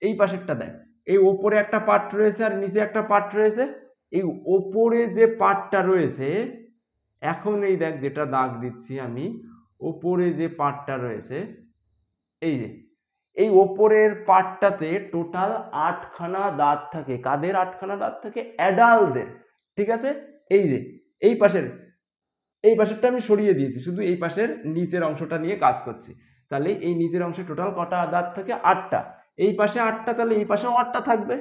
এই পাশেরটা দেখ, এই ওপরে একটা পার্ট রয়েছে আর নিচে একটা পার্ট রয়েছে। এই ওপরে যে পার্টটা রয়েছে, এখন এই দেখ যেটা দাগ দিচ্ছি আমি, ওপরে যে পার্টটা রয়েছে, এই যে এই ওপরের পার্টটাতে টোটাল 8খানা দাঁত থাকে। কাদের 8খানা দাঁত থাকে? অ্যাডাল্টদের, ঠিক আছে। এই যে এই পাশেরটা আমি সরিয়ে দিয়েছি, শুধু এই পাশের নিচের অংশটা নিয়ে কাজ করছি। তাহলে এই নিচের অংশে টোটাল কটা দাঁত থাকে? 8টা। এই পাশে 8টা, তাহলে এই পাশেও 8টা থাকবে।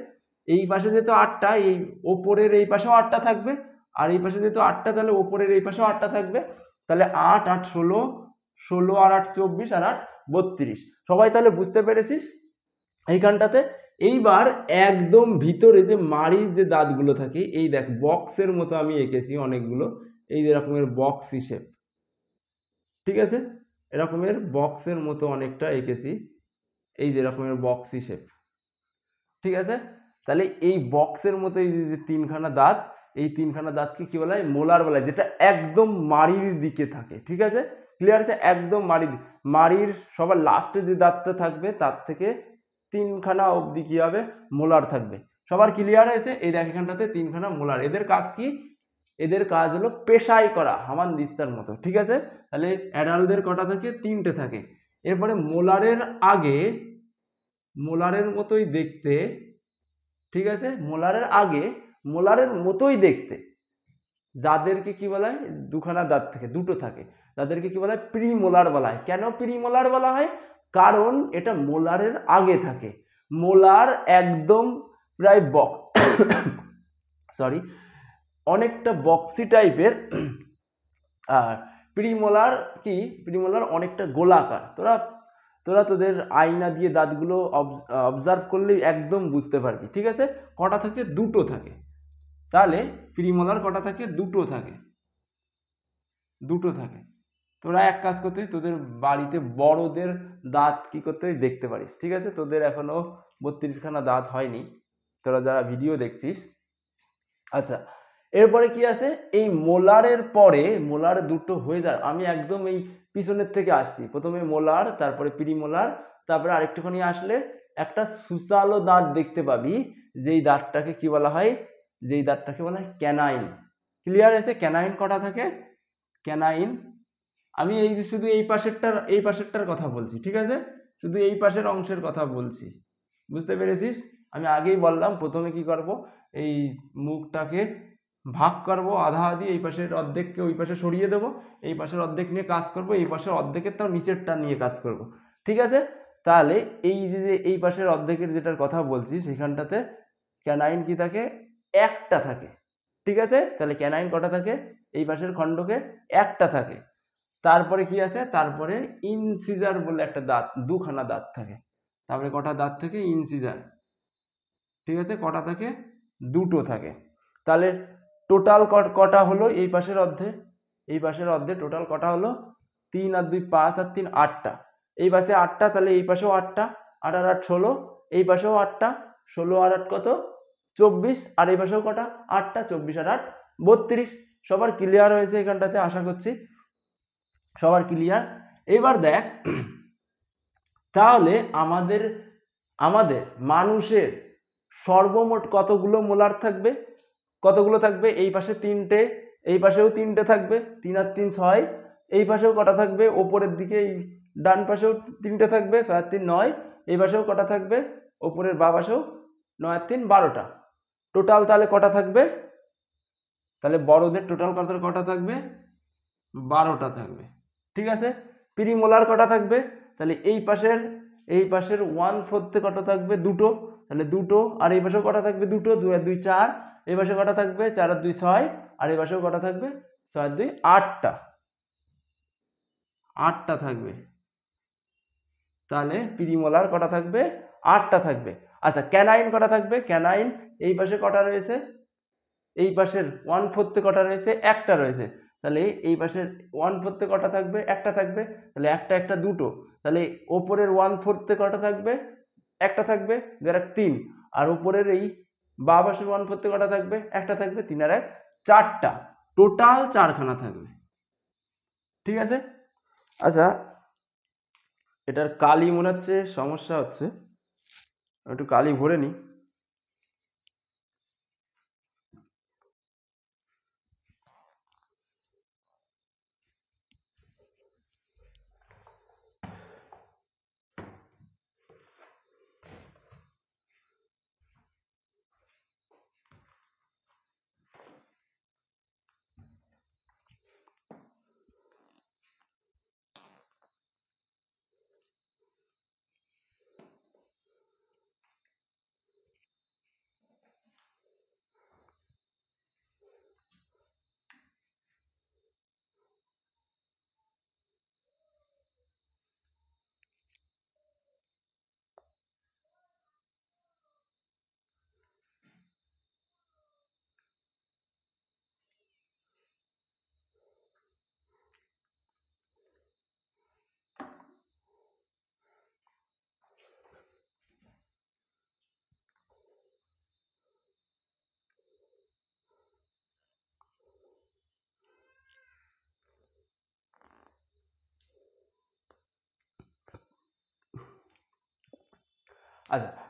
এই পাশে যেহেতু 8টা, এই ওপরের এই পাশেও 8টা থাকবে। আর এই পাশে যেহেতু 8টা, তাহলে ওপরের এই পাশেও 8টা থাকবে। তাহলে 8 8 16, 16 আর 8 24, আর 8 32। সবাই তাহলে বুঝতে পেরেছিস এইখানটাতে? এইবার একদম ভিতরে যে মাড়ির যে দাঁতগুলো থাকে, এই দেখ বক্সের মতো আমি এঁকেছি অনেকগুলো, এই যে রকমের বক্স শেপ, ঠিক আছে, এরকমের বক্সের মতো অনেকটা এঁকেছি, এই যে রকমের বক্স শেপ, ঠিক আছে। তাহলে এই বক্সের মতো এই যে তিনখানা দাঁত, এই তিনখানা দাঁতকে কি বলা হয়? মোলার বলা হয়, যেটা একদম মাড়ির দিকে থাকে। ঠিক আছে, ক্লিয়ার আছে? একদম মাড়ির সবার লাস্টে যে দাঁতটা থাকবে তার থেকে তিনখানা অবধি কি হবে? মোলার থাকবে। সবার ক্লিয়ার হয়েছে? এই দেখ এখানটাতে তিনখানা মোলার। এদের কাজ কি? এদের কাজ হলো পেশাই করা, হামান দিস্তার মতো। ঠিক আছে, তাহলে অ্যাডাল্টদের কটা থাকে? তিনটে থাকে। এরপরে মোলারের আগে, মোলারের মতোই দেখতে, ঠিক আছে, মোলারের আগে মোলারের মতোই দেখতে যাদেরকে কি বলা হয়? দুখানা দাঁত থেকে দুটো থাকে, তাদেরকে কি বলা হয়? প্রিমোলার বলা হয়। কেন প্রিমোলার বলা হয়? কারণ এটা মোলারের আগে থাকে। মোলার একদম প্রায় সরি অনেকটা বক্সি টাইপের, আর প্রিমোলার কি? প্রিমোলার অনেকটা গোলাকার। তোরা তোদের আয়না দিয়ে দাঁতগুলো অবজার্ভ করলেই একদম বুঝতে পারবি। ঠিক আছে, কটা থাকে? দুটো থাকে। তাহলে প্রিমোলার কটা থাকে? দুটো থাকে, দুটো থাকে। তোরা এক কাজ করতে, তোদের বাড়িতে বড়দের দাঁত কি করতে হয় দেখতে পারিস। ঠিক আছে, তোদের এখনো 32খানা দাঁত হয়নি, তোরা যারা ভিডিও দেখছিস। আচ্ছা, এরপরে কি আছে? এই মোলারের পরে মোলার দুটো হয়ে যায়। আমি একদম এই পিছনের থেকে আসছি, প্রথমে মোলার, তারপরে প্রিমোলার, তারপরে আরেকটুখানি আসলে একটা সুচালো দাঁত দেখতে পাবি, যেই দাঁতটাকে কি বলা হয়? যেই দাঁতটাকে বলা হয় ক্যানাইন। ক্লিয়ার আছে? ক্যানাইন কটা থাকে? ক্যানাইন, আমি এই যে শুধু এই পাশেরটার কথা বলছি। ঠিক আছে, শুধু এই পাশের অংশের কথা বলছি, বুঝতে পেরেছিস? আমি আগেই বললাম প্রথমে কি করব? এই মুখটাকে ভাগ করব আধা আধি, এই পাশের অর্ধেককে ওই পাশে সরিয়ে দেবো, এই পাশের অর্ধেক নিয়ে কাজ করব, এই পাশের অর্ধেকের তাও নিচেরটা নিয়ে কাজ করব। ঠিক আছে, তাহলে এই যে এই পাশের অর্ধেকের যেটার কথা বলছি সেখানটাতে ক্যানাইন কি থাকে? একটা থাকে। ঠিক আছে, তাহলে ক্যানাইন কটা থাকে? এই পাশের খণ্ডকে একটা থাকে। তারপরে কি আছে? তারপরে ইনসিজার বলে একটা দাঁত, দুখানা দাঁত থাকে। তারপরে কটা দাঁত থাকে? ইনসিজার। ঠিক আছে, কটা থাকে? দুটো থাকে। তাহলে টোটাল কটা হলো? এই পাশের অর্ধে, এই পাশের অর্ধে টোটাল কটা হলো? 3 আর 2 5 আর 3 8টা। এই পাশে 8টা, তাহলে এই পাশেও 8টা, 8 আর 8 16, এই পাশেও 8টা, 16 আর 8 কত? 24, আর এই পাশেও কটা? 8টা, 24 আর 8 32। সবার ক্লিয়ার হয়েছে এখানটাতে? আশা করছি সবার ক্লিয়ার। এবার দেখ, তাহলে আমাদের আমাদের মানুষের সর্বমোট কতগুলো মোলার থাকবে? কতগুলো থাকবে? এই পাশে 3টে, এই পাশেও 3টে থাকবে, 3 আর 3 6, এই পাশেও কটা থাকবে? ওপরের দিকে এই ডান পাশেও 3টে থাকবে, 6 আর 3 9, এই পাশেও কটা থাকবে? ওপরের বাঁ পাশেও 9 আর 3 12টা। টোটাল তাহলে কটা থাকবে? তাহলে বড়দের টোটাল কটা থাকবে? 12টা থাকবে। ঠিক আছে, প্রিমোলার কটা থাকবে? তাহলে এই পাশের 1/4 কটা থাকবে? দুটো, তাহলে দুটো, আর এই পাশেও কটা থাকবে? দুটো, 2 আর 2 4, এই পাশে কটা থাকবে? 4 আর 2 6, আর এই পাশেও কটা থাকবে? 6 আর 2 8টা, 8টা থাকবে। তাহলে প্রিমোলার কটা থাকবে? 8টা থাকবে। আচ্ছা, ক্যানাইন কটা থাকবে? ক্যানাইন এই পাশে কটা রয়েছে? এই পাশের 1/4 কটা রয়েছে? একটা রয়েছে। তাহলে এই পাশের 1/4 কটা থাকবে? একটা থাকবে। তাহলে একটা একটা দুটো, তাহলে ওপরের 1/4 কটা থাকবে? একটা থাকবে, 2 আর 3, আর উপরের এই বাঁ পাশের 1/4 কটা থাকবে? একটা থাকবে, 3 আর 1 4টা, টোটাল 4খানা থাকবে। ঠিক আছে, আচ্ছা এটার কালি মনে হচ্ছে সমস্যা হচ্ছে, একটু কালি ভরে নিই।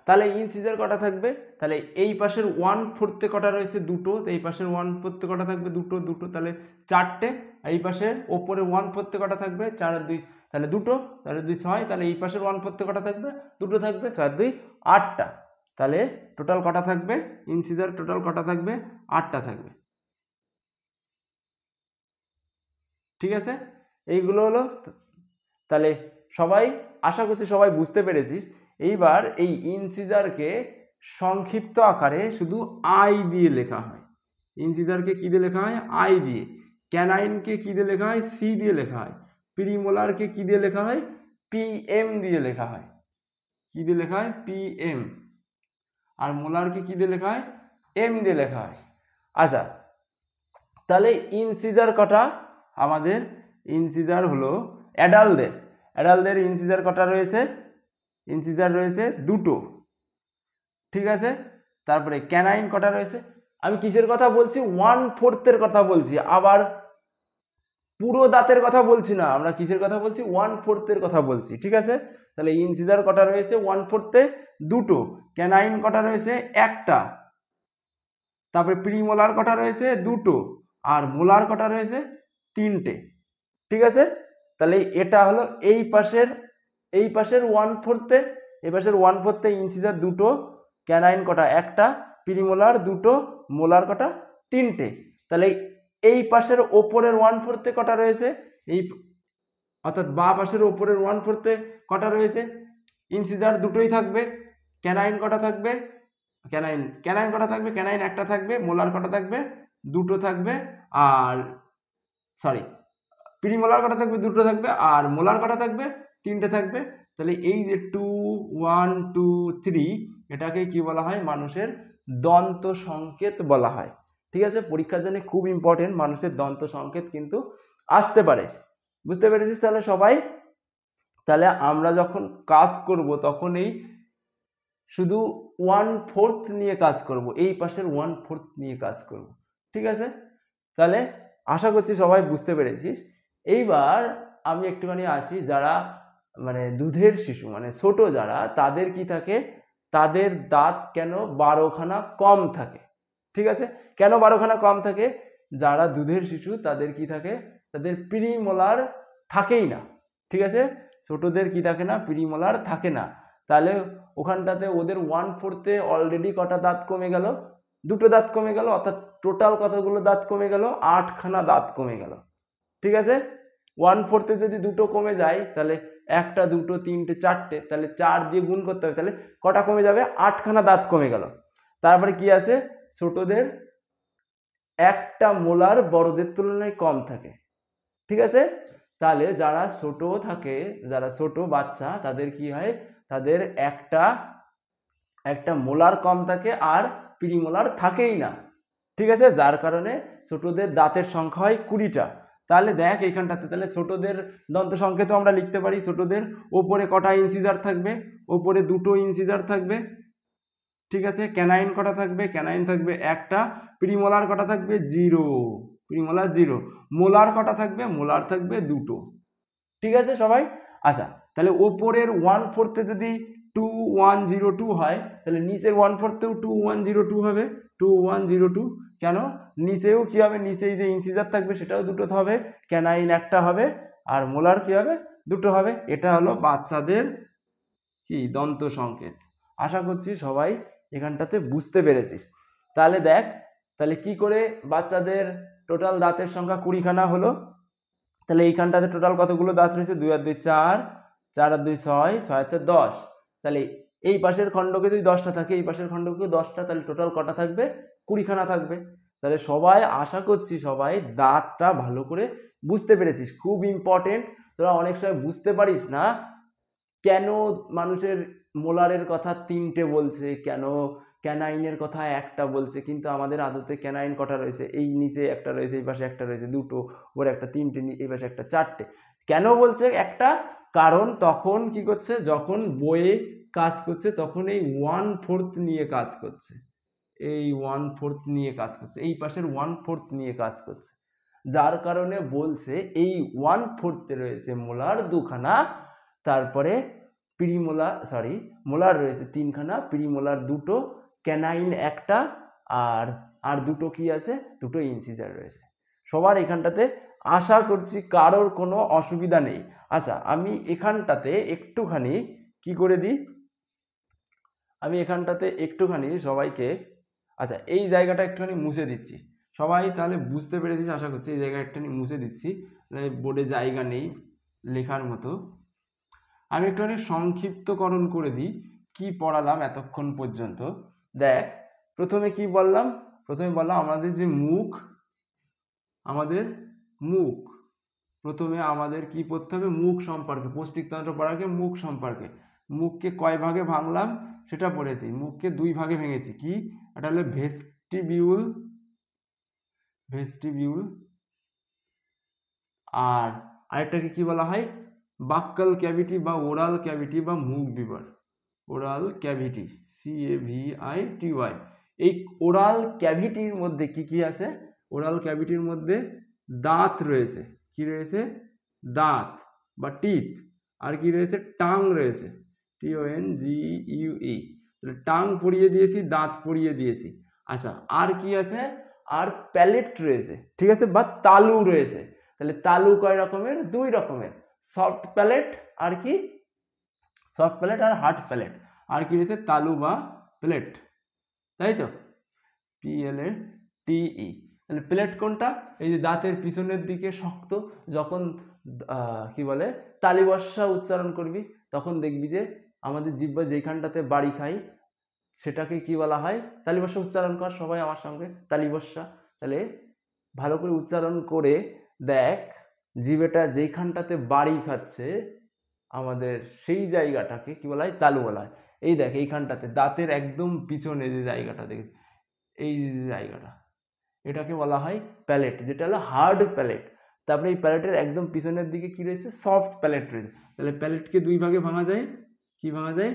তাহলে ইনসিজার কটা থাকবে, তাহলে এই পাশের 1/4 কটা রয়েছে দুটো, তো এই পাশের 1/4 কটা থাকবে দুটো দুটো, তাহলে 4টে। এই পাশে ওপরে 1/4 কটা থাকবে 4 আর 2, তাহলে দুটো, তাহলে 2 6, তাহলে এই পাশের 1/4 কটা থাকবে দুটো থাকবে, 6 আর 2 8টা। তাহলে টোটাল কটা থাকবে ইনসিজার, টোটাল কটা থাকবে 8টা থাকবে। ঠিক আছে, এইগুলো হলো। তাহলে সবাই আশা করছি সবাই বুঝতে পেরেছিস। এইবার এই ইনসিজারকে সংক্ষিপ্ত আকারে শুধু আই দিয়ে লেখা হয়। ইনসিজারকে কি দিয়ে লেখা হয়, আই দিয়ে। ক্যানাইনকে কি দিয়ে লেখা হয়, সি দিয়ে লেখা হয়। প্রিমোলারকে কি দিয়ে লেখা হয়, পিএম দিয়ে লেখা হয়। কি দিয়ে লেখা হয়, পিএম। আর মোলারকে কি দিয়ে লেখা হয়, এম দিয়ে লেখা হয়। আচ্ছা, তাহলে ইনসিজার কটা আমাদের, ইনসিজার হলো অ্যাডাল্টদের ইনসিজার কটা রয়েছে, ইনসিজার রয়েছে দুটো। ঠিক আছে, তারপরে ক্যানাইন কটা রয়েছে, আমি কিসের কথা বলছি, 1/4 কথা বলছি, আবার পুরো দাঁতের কথা বলছি না, আমরা কিসের কথা বলছি, 1/4 কথা বলছি। ঠিক আছে, তাহলে ইনসিজার কটা রয়েছে 1/4 দুটো, ক্যানাইন কটা রয়েছে একটা, তারপরে প্রিমোলার কটা রয়েছে দুটো, আর মোলার কটা রয়েছে 3টে। ঠিক আছে, তাহলে এটা হলো এই পাশের 1/4, এই পাশের 1/4 ইনসিজার দুটো, ক্যানাইন কটা একটা, প্রিমোলার দুটো, মোলার কটা 3টে। তাহলে এই পাশের ওপরের 1/4 কটা রয়েছে, এই অর্থাৎ বা পাশের ওপরের 1/4 কটা রয়েছে, ইনসিজার দুটোই থাকবে। ক্যানাইন কটা থাকবে, ক্যানাইন কটা থাকবে, ক্যানাইন একটা থাকবে, মোলার কটা থাকবে দুটো থাকবে, আর সরি প্রিমোলার কটা থাকবে দুটো থাকবে, আর মোলার কটা থাকবে 3টে থাকবে। তাহলে এই যে 2 1 2 3 এটাকে কি বলা হয়, মানুষের দন্ত সংকেত বলা হয়। ঠিক আছে, পরীক্ষার জন্য খুব ইম্পর্টেন্ট, মানুষের দন্ত সংকেত কিন্তু আসতে পারে। বুঝতে পেরেছিস তাহলে সবাই? তাহলে আমরা যখন কাজ করব তখন এই শুধু 1/4 নিয়ে কাজ করব, এই পাশের 1/4 নিয়ে কাজ করব। ঠিক আছে, তাহলে আশা করছি সবাই বুঝতে পেরেছিস। এইবার আমি একটুখানি আসি, যারা মানে দুধের শিশু মানে ছোট যারা, তাদের কি থাকে, তাদের দাঁত কেন 12খানা কম থাকে। ঠিক আছে, কেন 12খানা কম থাকে, যারা দুধের শিশু তাদের কি থাকে, তাদের প্রিমোলার থাকেই না। ঠিক আছে, ছোটদের কি থাকে না, প্রিমোলার থাকে না। তাহলে ওখানটাতে ওদের 1/4 অলরেডি কটা দাঁত কমে গেল, দুটো দাঁত কমে গেল, অর্থাৎ টোটাল কতগুলো দাঁত কমে গেল, 8খানা দাঁত কমে গেল। ঠিক আছে, 1/4 যদি দুটো কমে যায় তাহলে একটা দুটো তিনটে চারটে, তাহলে 4 দিয়ে গুণ করতে হবে, তাহলে কটা কমে যাবে, 8খানা দাঁত কমে গেল। তারপরে কি আছে, ছোটদের একটা মোলার বড়দের তুলনায় কম থাকে। ঠিক আছে, তাহলে যারা ছোট থাকে, যারা ছোট বাচ্চা, তাদের কি হয়, তাদের একটা মোলার কম থাকে আর প্রিমোলার থাকেই না। ঠিক আছে, যার কারণে ছোটদের দাঁতের সংখ্যা হয় 20টা। তাহলে দেখ এইখানটাতে, তাহলে ছোটদের দন্ত সংকেত আমরা লিখতে পারি, ছোটদের ওপরে কটা ইনসিজার থাকবে, ওপরে দুটো ইনসিজার থাকবে। ঠিক আছে, ক্যানাইন কটা থাকবে, ক্যানাইন থাকবে একটা, প্রিমোলার কটা থাকবে 0, প্রিমোলার 0, মোলার কটা থাকবে, মোলার থাকবে দুটো। ঠিক আছে সবাই? আচ্ছা, তাহলে ওপরের 1/4 যদি 2102 হয়, তাহলে নিচের 1/4তেও 2102 হবে, 2102। কেন, নিচেও কি হবে, নিচেই যে ইনসিজার থাকবে সেটাও দুটো হবে, ক্যানাইন একটা হবে, আর মোলার কি হবে, দুটো হবে। এটা হলো বাচ্চাদের কি দন্ত সংকেত। আশা করছি সবাই এখানটাতে বুঝতে পেরেছিস। তাহলে দেখ, তাহলে কি করে বাচ্চাদের টোটাল দাঁতের সংখ্যা 20খানা হলো, তাহলে এইখানটাতে টোটাল কতগুলো দাঁত রয়েছে, 2 আর 2 4, 4 আর 2 6, 6 আর 4 10। তাহলে এই পাশের খণ্ডকে যদি 10টা থাকে, এই পাশের খণ্ডকে 10টা, তাহলে টোটাল কটা থাকবে, 20খানা থাকবে। তাহলে সবাই আশা করছি সবাই দাঁতটা ভালো করে বুঝতে পেরেছিস, খুব ইম্পর্টেন্ট। তোরা অনেক সময় বুঝতে পারিস না কেন মানুষের মোলারের কথা 3টে বলছে, কেন ক্যানাইনের কথা একটা বলছে, কিন্তু আমাদের আদতে ক্যানাইন কটা রয়েছে, এই নিচে একটা রয়েছে, এই পাশে একটা রয়েছে দুটো, ওর একটা 3টে, এই পাশে একটা 4টে। কেন বলছে একটা, কারণ তখন কি করছে, যখন বইয়ে কাজ করছে তখন এই 1/4 নিয়ে কাজ করছে, এই 1/4 নিয়ে কাজ করছে, এই পাশের 1/4 নিয়ে কাজ করছে, যার কারণে বলছে এই 1/4 রয়েছে মোলার 2খানা, তারপরে মোলার রয়েছে 3খানা, প্রিমোলার 2টো, ক্যানাইন 1টা, আর আর 2টো কি আছে, 2টো ইনসিজার রয়েছে। সবার এখানটাতে আশা করছি কারোর কোনো অসুবিধা নেই। আচ্ছা, আমি এখানটাতে একটুখানি কি করে দিই, আমি এখানটাতে একটুখানি সবাইকে, আচ্ছা এই জায়গাটা একটুখানি মুছে দিচ্ছি। সবাই তাহলে বুঝতে পেরেছিস আশা করছি। এই জায়গাটা একটুখানি মুছে দিচ্ছি, বোর্ডে জায়গা নেই লেখার মতো। আমি একটুখানি সংক্ষিপ্তকরণ করে দিই কি পড়ালাম এতক্ষণ পর্যন্ত। দেখ, প্রথমে কি বললাম, প্রথমে বললাম আমাদের যে মুখ, প্রথমে আমাদের কি পড়তে হবে, মুখ সম্পর্কে, পৌষ্টিকতন্ত্র পড়াকে মুখ সম্পর্কে। মুখকে কয় ভাগে ভাঙলাম সেটা পড়েছি। মুখকে 2 ভাগে ভেঙেছি। কি, এটা হলো ভেস্টিবিউল, আর আরেকটাকে কি বলা হয়, বাক্যাল ক্যাভিটি বা ওরাল ক্যাভিটি বা মুখ বিবর। Oral cavity, CAVITY। এই ওরাল ক্যাভিটির মধ্যে কি কি আছে, ওরাল ক্যাভিটির মধ্যে দাঁত রয়েছে। কি রয়েছে, দাঁত বা টিথ। আর কি রয়েছে, টাং রয়েছে, TONGUE। টাং পড়িয়ে দিয়েছি, দাঁত পড়িয়ে দিয়েছি। আচ্ছা, আর কি আছে, আর প্যালেট রয়েছে, ঠিক আছে, বা তালু রয়েছে। তাহলে তালু কয় রকমের, 2 রকমের, সফট প্যালেট আর কি, সফট প্যালেট আর হার্ড প্যালেট। আর কি রয়েছে, তালু বা প্লেট, তাই তো, PLATE। তাহলে প্লেট কোনটা, এই যে দাঁতের পিছনের দিকে শক্ত, যখন কি বলে তালিবস্যা উচ্চারণ করবি তখন দেখবি যে আমাদের জিহ্বা যেখানটাতে বাড়ি খাই সেটাকে কি বলা হয়, তালিবস্যা। উচ্চারণ কর সবাই আমার সঙ্গে, তালিবস্যা। তাহলে ভালো করে উচ্চারণ করে দেখ, জিভেটা যেখানটাতে বাড়ি খাচ্ছে আমাদের সেই জায়গাটাকে কি বলা হয়, তালু বলা হয়। এই দেখ এইখানটাতে দাঁতের একদম পিছনে যে জায়গাটা দেখেছি, এই যে জায়গাটা, এটাকে বলা হয় প্যালেট, যেটা হলো হার্ড প্যালেট। তারপরে এই প্যালেটের একদম পিছনের দিকে কি রয়েছে, সফট প্যালেট রয়েছে। তাহলে প্যালেটকে 2 ভাগে ভাঙা যায়। কি ভাঙা যায়,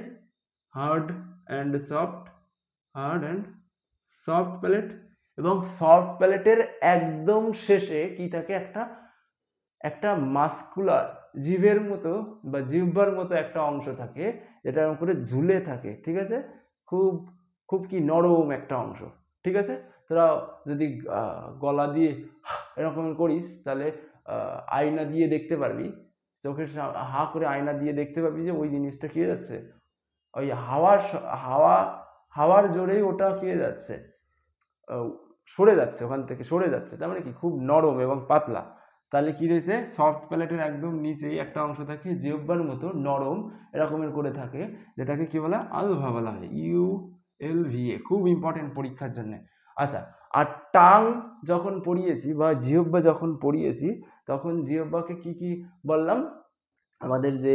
হার্ড অ্যান্ড সফট প্যালেট। এবং সফট প্যালেটের একদম শেষে কি থাকে, একটা মাস্কুলার জিভের মতো বা জিহ্বার মতো একটা অংশ থাকে, যেটা এরকম করে ঝুলে থাকে, ঠিক আছে, খুব খুব কি নরম একটা অংশ, ঠিক আছে। তোরা যদি গলা দিয়ে এরকম করিস তাহলে আয়না দিয়ে দেখতে পারবি, চোখের হা করে আয়না দিয়ে দেখতে পারবি যে ওই জিনিসটা কি হয়ে যাচ্ছে, ওই হাওয়ার জোরেই ওটা কি হয়ে যাচ্ছে, সরে যাচ্ছে, ওখান থেকে সরে যাচ্ছে। তার মানে কি, খুব নরম এবং পাতলা। তাহলে কি রয়েছে, সফট প্যালেটের একদম নিচেই একটা অংশ থাকে জিহ্বার মতো নরম এরকমের করে থাকে, যেটাকে কি বলা, আলভা বলা হয়, ULVA। খুব ইম্পর্টেন্ট পরীক্ষার জন্য। আচ্ছা, আর টাং যখন পড়িয়েছি বা জিহ্বা যখন পড়িয়েছি তখন জিহ্বাকে কি কি বললাম, আমাদের যে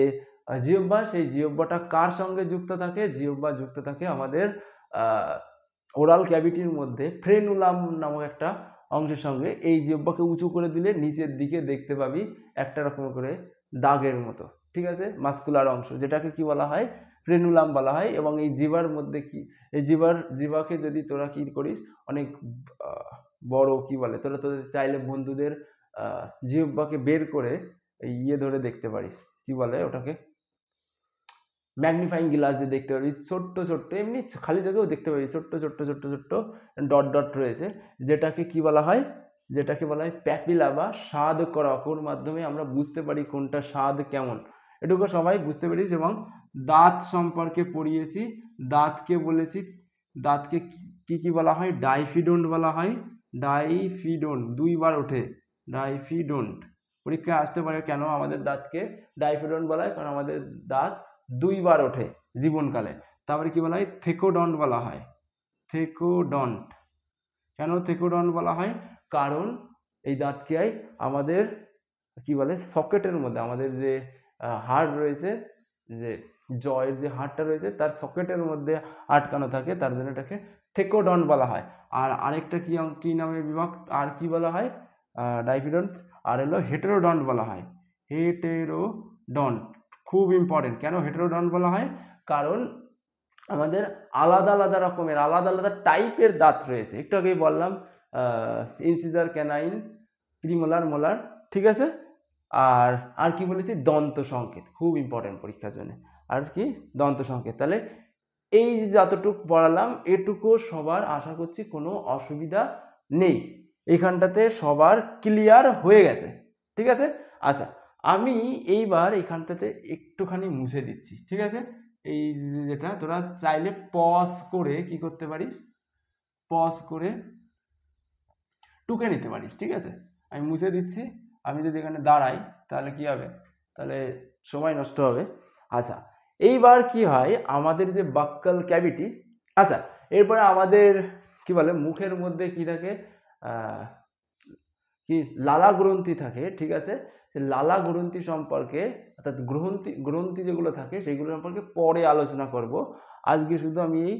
জিহ্বা, সেই জিহ্বাটা কার সঙ্গে যুক্ত থাকে, জিহ্বা যুক্ত থাকে আমাদের ওরাল ক্যাভিটির মধ্যে ফ্রেনুলাম নামক একটা অংশের সঙ্গে। এই জিহ্বাকে উঁচু করে দিলে নিচের দিকে দেখতে পাবি একটা রকম করে দাগের মতো, ঠিক আছে, মাস্কুলার অংশ, যেটাকে কি বলা হয়, ফ্রেনুলাম বলা হয়। এবং এই জিহ্বার মধ্যে কি, এই জিহ্বাকে যদি তোরা কি করিস, অনেক বড় কি বলে, তোরা তোদের চাইলে বন্ধুদের জিহ্বাকে বের করে ধরে দেখতে পারিস, কি বলে ওটাকে, ম্যাগনিফাইং গ্লাস দিয়ে দেখতে পাবি, ছোট্ট ছোট্ট, এমনি খালি জায়গায়ও দেখতে পাবি, ছোট্ট ছোট্ট ছোট্ট ছোট্ট ডট ডট রয়েছে, যেটাকে কি বলা হয়, যেটাকে বলা হয় প্যাপিলা বা স্বাদ করক। ওর মাধ্যমে আমরা বুঝতে পারি কোনটা স্বাদ কেমন, এটুকু সবাই বুঝতে পারিস। এবং দাঁত সম্পর্কে পড়িয়েছি, দাঁতকে বলেছি, দাঁতকে কি কি বলা হয়, ডাইফিডন্ট বলা হয়, ডাইফিডন্ট 2 বার ওঠে, ডাইফিডন্ট। পরীক্ষায় আসতে পারে কেন আমাদের দাঁতকে ডাইফিডন্ট বলা হয়, কারণ আমাদের দাঁত 2 বার ওঠে জীবনকালে। তারপরে কি বলা হয়, থেকোডন্ট বলা হয়, থেকোডন্ট। কেন থেকোডন্ট বলা হয়, কারণ এই দাঁতকে আমাদের কি বলে, সকেটের মধ্যে, আমাদের যে হাড় রয়েছে, যে জয়ের যে হাড়টা রয়েছে তার সকেটের মধ্যে আটকানো থাকে, তার জন্য এটাকে থেকোডন্ট বলা হয়। আর আরেকটা কি নামে বিভাগ, আর কি বলা হয়, ডাইফিডন্ট, আর হলো হেটেরোডন্ট বলা হয়, হেটেরোডন্ট। খুব ইম্পর্টেন্ট। কেন হেটেরোডন্ট বলা হয়, কারণ আমাদের আলাদা আলাদা রকমের, আলাদা আলাদা টাইপের দাঁত রয়েছে, একটু আগেই বললাম, ইনসিজার, ক্যানাইন, প্রিমোলার, মোলার, ঠিক আছে। আর কি বলেছি, দন্ত সংকেত, খুব ইম্পর্টেন্ট পরীক্ষার জন্য। আর কি দন্ত সংকেত। তাহলে এই যে যতটুকু পড়ালাম এটুকু সবার আশা করছি কোনো অসুবিধা নেই, এখানটাতে সবার ক্লিয়ার হয়ে গেছে, ঠিক আছে। আচ্ছা, আমি এইবার এখানটাতে একটুখানি মুছে দিচ্ছি, ঠিক আছে। এই যেটা তোরা চাইলে পজ করে কি করতে পারিস, পজ করে টুকে নিতে পারিস, ঠিক আছে। আমি মুছে দিচ্ছি, আমি যদি এখানে দাঁড়াই তাহলে কি হবে, তাহলে সময় নষ্ট হবে। আচ্ছা, এইবার কি হয় আমাদের যে বাক্কাল ক্যাভিটি, আচ্ছা এরপরে আমাদের কি বলে মুখের মধ্যে কি থাকে, কি লালা গ্রন্থি থাকে, ঠিক আছে। সে লালা গ্রন্থি সম্পর্কে অর্থাৎ গ্রন্থি যেগুলো থাকে সেইগুলো সম্পর্কে পরে আলোচনা করব। আজকে শুধু আমি এই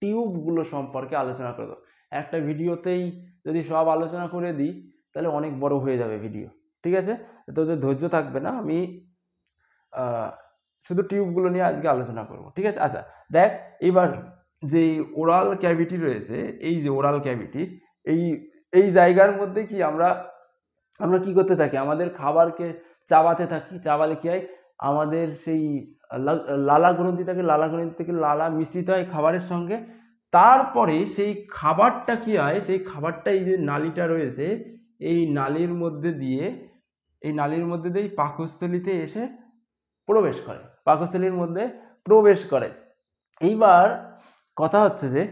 টিউবগুলো সম্পর্কে আলোচনা করব। একটা ভিডিওতেই যদি সব আলোচনা করে দিই তাহলে অনেক বড় হয়ে যাবে ভিডিও, ঠিক আছে। তো যে ধৈর্য থাকবে না, আমি শুধু টিউবগুলো নিয়ে আজকে আলোচনা করব, ঠিক আছে। আচ্ছা দেখ, এবার যে ওরাল ক্যাভিটি রয়েছে, এই যে ওরাল ক্যাভিটি, এই এই জায়গার মধ্যে কি আমরা কি করতে থাকি, আমাদের খাবারকে চাবাতে থাকি, চাবালে কি হয় আমাদের সেই লালা গ্রন্থি থাকে, লালা গ্রন্থি থেকে লালা মিশ্রিত হয় খাবারের সঙ্গে, তারপরে সেই খাবারটা কি হয়, সেই খাবারটা এই যে নালীটা রয়েছে এই নালীর মধ্যে দিয়ে পাকস্থলীতে এসে প্রবেশ করে, পাকস্থলীর মধ্যে প্রবেশ করে। এইবার কথা হচ্ছে যে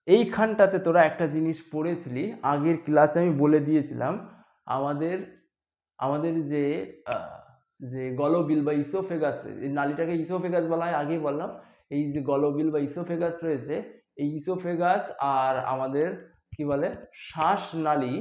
এইখানটাতে তোরা একটা জিনিস পড়েছিলি আগের ক্লাসে, আমি বলে দিয়েছিলাম আমাদের যে গলবিল বা ইসোফেগাস, এই নালীটাকে ইসোফেগাস বলা হয়, আগেই বললাম। এই যে গলবিল বা ইসোফেগাস রয়েছে, এই ইসোফেগাস আর আমাদের কি বলে শ্বাসনালী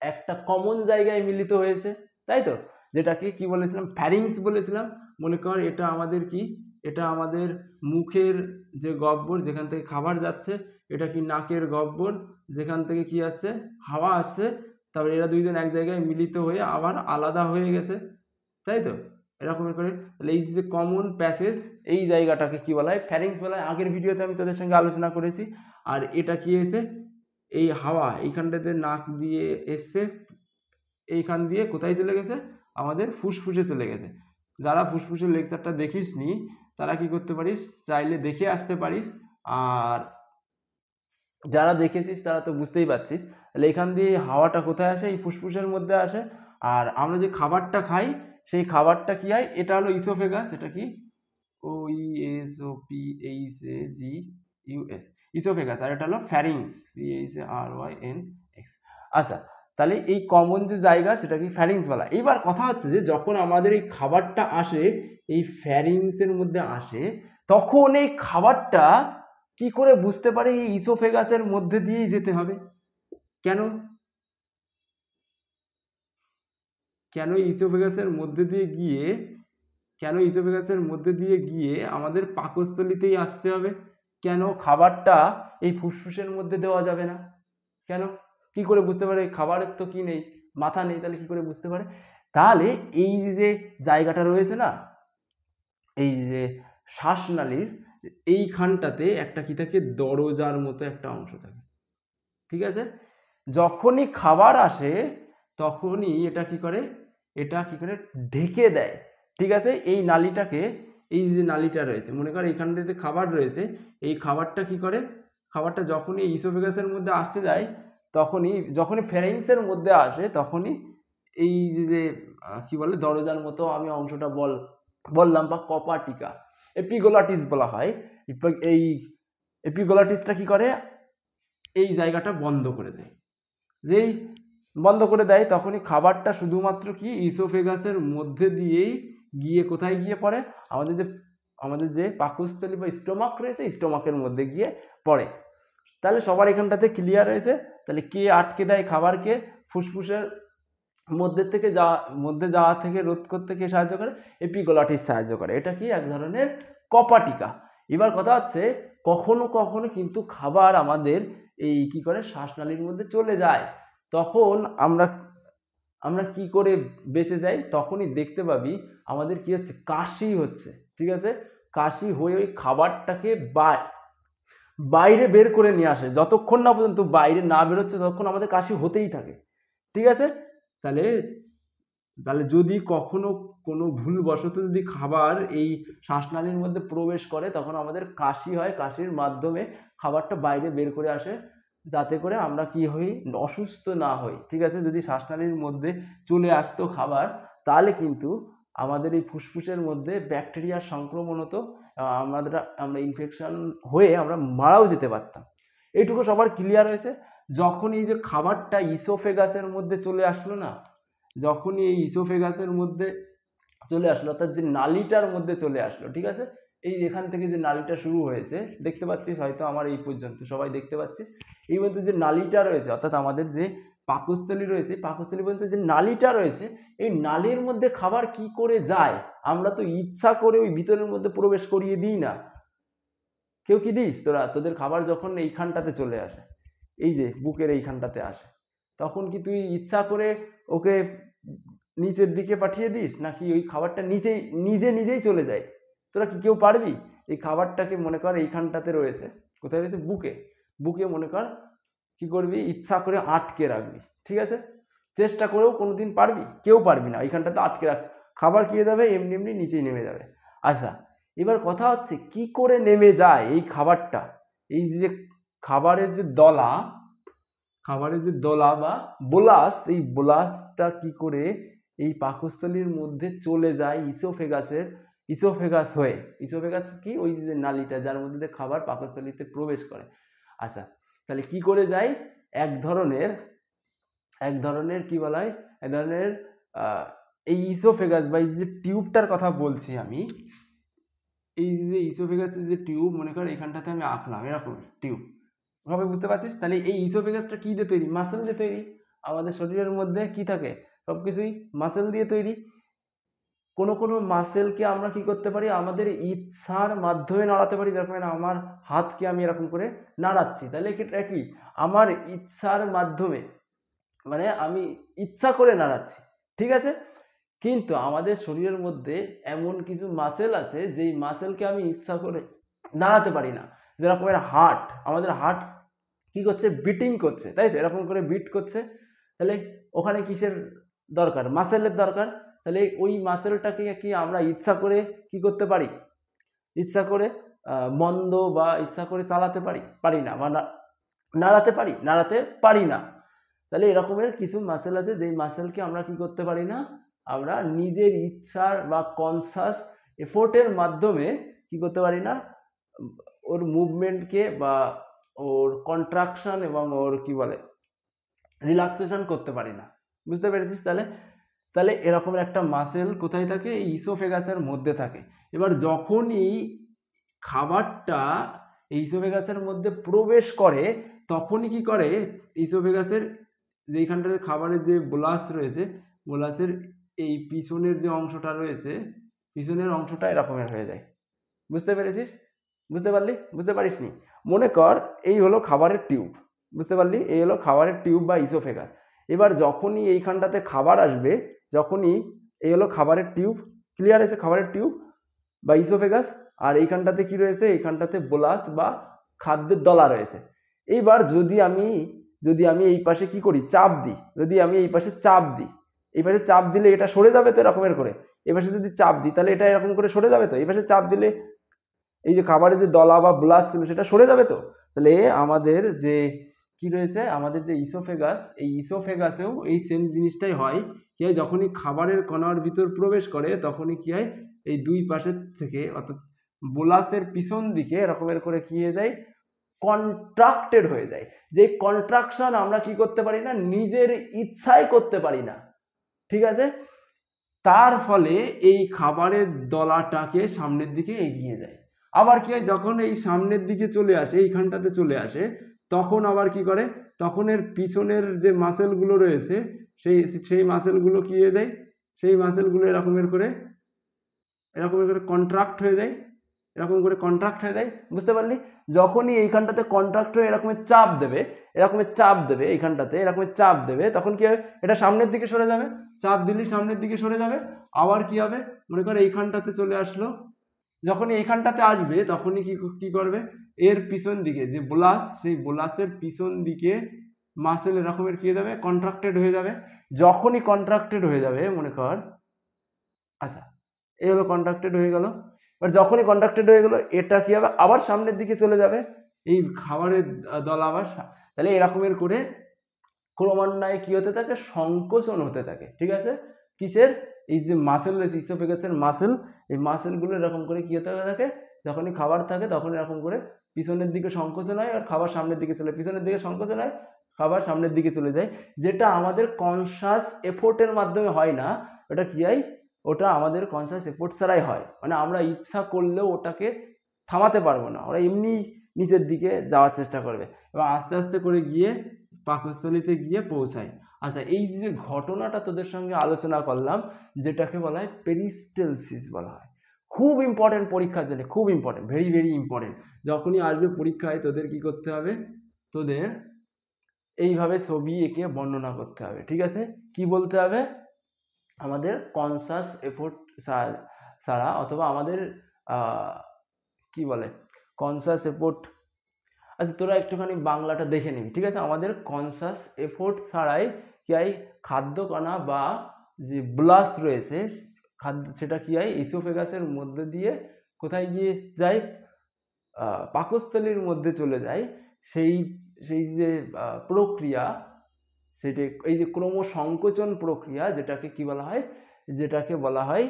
একটা কমন জায়গায় মিলিত হয়েছে, তাই তো, যেটাকে কি বলেছিলাম, ফ্যারিংস বলেছিলাম। মনে কর এটা আমাদের কি, এটা আমাদের মুখের যে গহ্বর যেখান থেকে খাবার যাচ্ছে, এটা কি নাকের গহ্বর যেখান থেকে কি আসছে, হাওয়া আসছে, তারপরে এরা দুইজন এক জায়গায় মিলিত হয়ে আবার আলাদা হয়ে গেছে, তাই তো। এরকম করে তাহলে এই যে কমন প্যাসেজ, এই জায়গাটাকে কি বলা হয়, ফ্যারিংস বলা হয়। আগের ভিডিওতে আমি তোদের সঙ্গে আলোচনা করেছি। আর এটা কি এসে এই হাওয়া এইখানটাতে নাক দিয়ে এসছে, এইখান দিয়ে কোথায় চলে গেছে, আমাদের ফুসফুসে চলে গেছে। যারা ফুসফুসের লেকচারটা দেখিস নি তারা কি করতে পারিস, চাইলে দেখে আসতে পারিস, আর যারা দেখেছিস তারা তো বুঝতেই পারছিস। তাহলে এখান দিয়ে হাওয়াটা কোথায় আসে, এই ফুসফুসের মধ্যে আসে। আর আমরা যে খাবারটা খাই সেই খাবারটা কি হয়, এটা হলো ইসোফেগাস, এটা কি OESOPHAGUS, ইসোফেগাস। আর এটা হলো ফ্যারিংস, FARYNX। আচ্ছা, তাহলে এই কমন যে জায়গা সেটা কি ফ্যারিংস বলা। এইবার কথা হচ্ছে যে যখন আমাদের এই খাবারটা আসে এই ফ্যারিংসের মধ্যে আসে, তখন এই খাবারটা কি করে বুঝতে পারে এই ইসোফেগাসের মধ্যে দিয়েই যেতে হবে। কেন ইসোফেগাসের মধ্যে দিয়ে গিয়ে আমাদের পাকস্থলীতেই আসতে হবে। কেন খাবারটা এই ফুসফুসের মধ্যে দেওয়া যাবে না, কেন, কি করে বুঝতে পারে, খাবারের তো কি নেই, মাথা নেই, তাহলে কি করে বুঝতে পারে। তাহলে এই যে জায়গাটা রয়েছে না, এই যে শ্বাসনালীর এইখানটাতে একটা কি থাকে, দরজার মতো একটা অংশ থাকে, ঠিক আছে। যখনই খাবার আসে তখনই এটা কি করে ঢেকে দেয়, ঠিক আছে। এই নালীটাকে, এই যে নালীটা রয়েছে, মনে কর এইখানটাতে খাবার রয়েছে, এই খাবারটা কি করে, খাবারটা যখনই ইসোফেগাসের মধ্যে আসতে যায় যখনই ফ্যারিংসের মধ্যে আসে তখনই এই যে কি বলে দরজার মতো আমি অংশটা বললাম বা কপাটিকা, এপিগ্লটিস বলা হয়। এই এপিগ্লটিসটা কি করে, এই জায়গাটা বন্ধ করে দেয়। যেই বন্ধ করে দেয় তখনই খাবারটা শুধুমাত্র কি ইসোফেগাসের মধ্যে দিয়েই গিয়ে কোথায় গিয়ে পড়ে, আমাদের যে পাকস্থলী বা স্টোমাক রয়েছে, স্টোমাকের মধ্যে গিয়ে পড়ে। তাহলে সবার এখানটাতে ক্লিয়ার হয়েছে। তাহলে কে আটকে দেয় খাবারকে, ফুসফুসের মধ্যে যাওয়া থেকে রোধ করতে কে সাহায্য করে, এপিগ্লটিস সাহায্য করে। এটা কি এক ধরনের কপাটিকা। এবার কথা হচ্ছে কখনো কখনো কিন্তু খাবার আমাদের এই কি করে শ্বাসনালীর মধ্যে চলে যায়, তখন আমরা কি করে বেঁচে যাই, তখনই দেখতে পাবি আমাদের কি হচ্ছে, কাশি হচ্ছে, ঠিক আছে। কাশি হয়ে ওই খাবারটাকে বাইরে বের করে নিয়ে আসে, যতক্ষণ না পর্যন্ত বাইরে না বেরোচ্ছে ততক্ষণ আমাদের কাশি হতেই থাকে, ঠিক আছে। তাহলে তাহলে যদি কখনো কোনো ভুলবশত যদি খাবার এই শ্বাসনালীর মধ্যে প্রবেশ করে তখন আমাদের কাশি হয়, কাশির মাধ্যমে খাবারটা বাইরে বের করে আসে, যাতে করে আমরা কি হই, অসুস্থ না হই। ঠিক আছে, যদি শ্বাসনালীর মধ্যে চলে আসতো খাবার তাহলে কিন্তু আমাদের এই ফুসফুসের মধ্যে ব্যাকটেরিয়ার সংক্রমণ হতো, আমরা ইনফেকশন হয়ে আমরা মারাও যেতে পারতাম। এইটুকু সবার ক্লিয়ার হয়েছে? যখন এই যে খাবারটা ইসোফেগাসের মধ্যে চলে আসলো না, যখনই এই ইসোফেগাসের মধ্যে চলে আসলো, অর্থাৎ যে নালীটার মধ্যে চলে আসলো, ঠিক আছে, এই এখান থেকে যে নালীটা শুরু হয়েছে দেখতে পাচ্ছিস হয়তো, আমার এই পর্যন্ত সবাই দেখতে পাচ্ছিস, এই মধ্যে যে নালীটা রয়েছে অর্থাৎ আমাদের যে পাকস্থলী রয়েছে, পাকস্থলী বলতে যে নালীটা রয়েছে, এই নালীর মধ্যে খাবার কি করে যায়? আমরা তো ইচ্ছা করে ওই ভিতরের মধ্যে প্রবেশ করিয়ে দিই না। কেউ কি দিস তোরা? তোদের খাবার যখন এইখানটাতে চলে আসে, এই যে বুকের এইখানটাতে আসে, তখন কি তুই ইচ্ছা করে ওকে নিচের দিকে পাঠিয়ে দিস, নাকি ওই খাবারটা নিজেই চলে যায়? তোরা কি কেউ পারবি? এই খাবারটাকে মনে কর এইখানটাতে রয়েছে, কোথায় রয়েছে? বুকে মনে কর কি করবি, ইচ্ছা করে আটকে রাখবি, ঠিক আছে, চেষ্টা করেও কোনোদিন পারবি? কেউ পারবি না। এইখানটাতে আটকে রাখ, খাবার কি হয়ে যাবে, এমনি এমনি নিচেই নেমে যাবে। আচ্ছা, এবার কথা হচ্ছে কি করে নেমে যায় এই খাবারটা? এই যে খাবারের যে দলা বা বোলাস, এই বোলাসটা কি করে এই পাকস্থলীর মধ্যে চলে যায় ইসোফেগাস হয়ে? ইসোফেগাস কি? ওই যে নালীটা যার মধ্যে খাবার পাকস্থলীতে প্রবেশ করে। আচ্ছা, তাহলে কি করে যায়? এক ধরনের কি বলা হয়, এক ধরনের এই ইসোফেগাস বা এই যে টিউবটার কথা বলছি আমি, এই যে ইসোফেগাসের যে টিউব, মনে কর এখানটাতে আমি আঁকলাম এরকম টিউব, ভাবে বুঝতে পারছিস? তাহলে এই ইসোফেগাসটা কি দিয়ে তৈরি? মাসেল দিয়ে তৈরি। আমাদের শরীরের মধ্যে কি থাকে? সবকিছুই মাসেল দিয়ে তৈরি। কোনো মাসেলকে আমরা কি করতে পারি, আমাদের ইচ্ছার মাধ্যমে নাড়াতে পারি। দেখো আমার হাতকে আমি এরকম করে নাড়াচ্ছি, তাহলে এটা কি আমার ইচ্ছার মাধ্যমে, মানে আমি ইচ্ছা করে নাড়াচ্ছি, ঠিক আছে। কিন্তু আমাদের শরীরের মধ্যে এমন কিছু মাসেল আছে যেই মাসেলকে আমি ইচ্ছা করে নাড়াতে পারি না। যেরকম আমাদের হার্ট কি করছে, বিটিং করছে, তাই তো, এরকম করে বিট করছে। তাহলে ওখানে কিসের দরকার? মাসেলের দরকার। তাহলে ওই মাসেলটাকে কি আমরা ইচ্ছা করে কি করতে পারি? ইচ্ছা করে বন্ধ বা ইচ্ছা করে চালাতে পারি না, বা নাড়াতে পারি না। তাহলে এরকমের কিছু মাসেল আছে যেই মাসেলকে আমরা কি করতে পারি না, আমরা নিজের ইচ্ছার বা কনসাস এফোর্টের মাধ্যমে কি করতে পারি না, ওর মুভমেন্টকে বা ওর কন্ট্রাকশন এবং ওর কি বলে রিল্যাক্সেশন করতে পারি না। বুঝতে পেরেছিস? তাহলে এরকমের একটা মাসেল কোথায় থাকে? এই ইসোফেগাসের মধ্যে থাকে। এবার যখন এই খাবারটা এই ইসোফেগাসের মধ্যে প্রবেশ করে তখনই কি করে, ইসোফেগাসের যেইখানটাতে খাবারের যে বোলাস রয়েছে, বোলাসের এই পিছনের যে অংশটা রয়েছে, পিছনের অংশটা এরকমের হয়ে যায়। বুঝতে পেরেছিস? বুঝতে পারলি? বুঝতে পারিসনি? মনে কর এই হলো খাবারের টিউব, বুঝতে পারলি? এই হলো খাবারের টিউব বা ইসোফেগাস। এবার যখনই এইখানটাতে খাবার আসবে, এই হলো খাবারের টিউব, ক্লিয়ার আছে? খাবারের টিউব বা ইসোফেগাস। আর এইখানটাতে কি রয়েছে? এইখানটাতে বোলাস বা খাদ্যের দলা রয়েছে। এইবার যদি আমি এই পাশে কি করি, চাপ দিই, এই পাশে চাপ দিলে এটা সরে যাবে তো এরকমের করে। এই পাশে যদি চাপ দিই তাহলে এটা এরকম করে সরে যাবে তো। এই পাশে চাপ দিলে এই যে খাবারের যে দলা বা ব্লাস ছিল সেটা সরে যাবে তো। তাহলে আমাদের যে কি রয়েছে, আমাদের যে ইসোফেগাস, এই ইসোফেগাসেও এই সেম জিনিসটাই হয়। কি হয়, যখনই খাবারের কণার ভিতর প্রবেশ করে তখনই কি হয়, এই দুই পাশের থেকে অর্থাৎ বোলাসের পিছন দিকে এরকমের করে কি হয়ে যায়, কন্ট্রাক্টেড হয়ে যায়। যে কন্ট্রাকশন আমরা কি করতে পারি না, নিজের ইচ্ছায় করতে পারি না, ঠিক আছে। তার ফলে এই খাবারের দলাটাকে সামনের দিকে এগিয়ে যায়। আবার কি হয়, যখন এই সামনের দিকে চলে আসে, এইখানটাতে চলে আসে, তখন আবার কি করে, তখন এর পিছনের যে মাসেলগুলো রয়েছে সেই মাসেলগুলো কি হয়ে যায়, সেই মাসেলগুলো এরকমের করে কন্ট্রাক্ট হয়ে যায়, বুঝতে পারলি? যখনই এইখানটাতে কন্ট্রাক্ট হয়ে এরকমের চাপ দেবে এইখানটাতে এরকমের চাপ দেবে, তখন কি হবে, এটা সামনের দিকে সরে যাবে। চাপ দিলে সামনের দিকে সরে যাবে। আবার কি হবে, মনে কর এইখানটাতে চলে আসলো, যখনই এইখানটাতে আসবে তখনই কি করবে, এর পিছন দিকে যে বোলাস, সেই বোলাসের পিছন দিকে মাসেল এরকমের কি হয়ে যাবে, কন্ট্রাক্টেড হয়ে যাবে। যখনই কন্ট্রাক্টেড হয়ে যাবে, মনে কর, আচ্ছা এই হলো কন্ট্রাক্টেড হয়ে গেল। এবার যখনই কন্ট্রাক্টেড হয়ে গেল, এটা কি হবে, আবার সামনের দিকে চলে যাবে এই খাবারের দল আবার তাহলে এরকমের করে ক্রমান্বয়ে কি হতে থাকে, সংকোচন হতে থাকে। ঠিক আছে, কিসের, এই যে মাসেল রয়েছে ইসোফেগাসের মাসেল, এই মাসেলগুলো এরকম করে কি হতে থাকে, যখনই খাবার থাকে তখন এরকম করে পিছনের দিকে সংকোচন হয় আর খাবার সামনের দিকে চলে, পিছনের দিকে সংকোচন হয়, খাবার সামনের দিকে চলে যায়, যেটা আমাদের কনসাস এফোর্টের মাধ্যমে হয় না। ওটা কি হয়, ওটা আমাদের কনসাস এফোর্ট ছাড়াই হয়, মানে আমরা ইচ্ছা করলেও ওটাকে থামাতে পারবো না, ওরা এমনি নিচের দিকে যাওয়ার চেষ্টা করবে এবং আস্তে আস্তে করে গিয়ে পাকস্থলীতে গিয়ে পৌঁছায়। আচ্ছা, এই যে ঘটনাটা তোদের সঙ্গে আলোচনা করলাম, যেটাকে বলা হয় পেরিস্টেলসিস বলা হয়, খুব ইম্পর্টেন্ট পরীক্ষার জন্য, খুব ইম্পর্টেন্ট, ভেরি ভেরি ইম্পর্টেন্ট। যখনই আসবে পরীক্ষায় তোদের কি করতে হবে, তোদের এইভাবে ছবি এঁকে বর্ণনা করতে হবে। ঠিক আছে, কি বলতে হবে, আমাদের কনসাস এফোর্ট ছাড়া অথবা আমাদের কি বলে কনসাস এফোর্ট, আচ্ছা তোরা একটুখানি বাংলাটা দেখে নিবি। ঠিক আছে, আমাদের কনসাস এফোর্ট ছাড়াই কি হয়, খাদ্য কণা বা যে ব্লাস রয়েছে খাদ্য, সেটা কি হয় ইসোফেগাসের মধ্যে দিয়ে কোথায় গিয়ে যায়, পাকস্থলীর মধ্যে চলে যায়। সেই সেই যে প্রক্রিয়া, সেটা এই যে ক্রমসংকোচন প্রক্রিয়া, যেটাকে কি বলা হয়, যেটাকে বলা হয়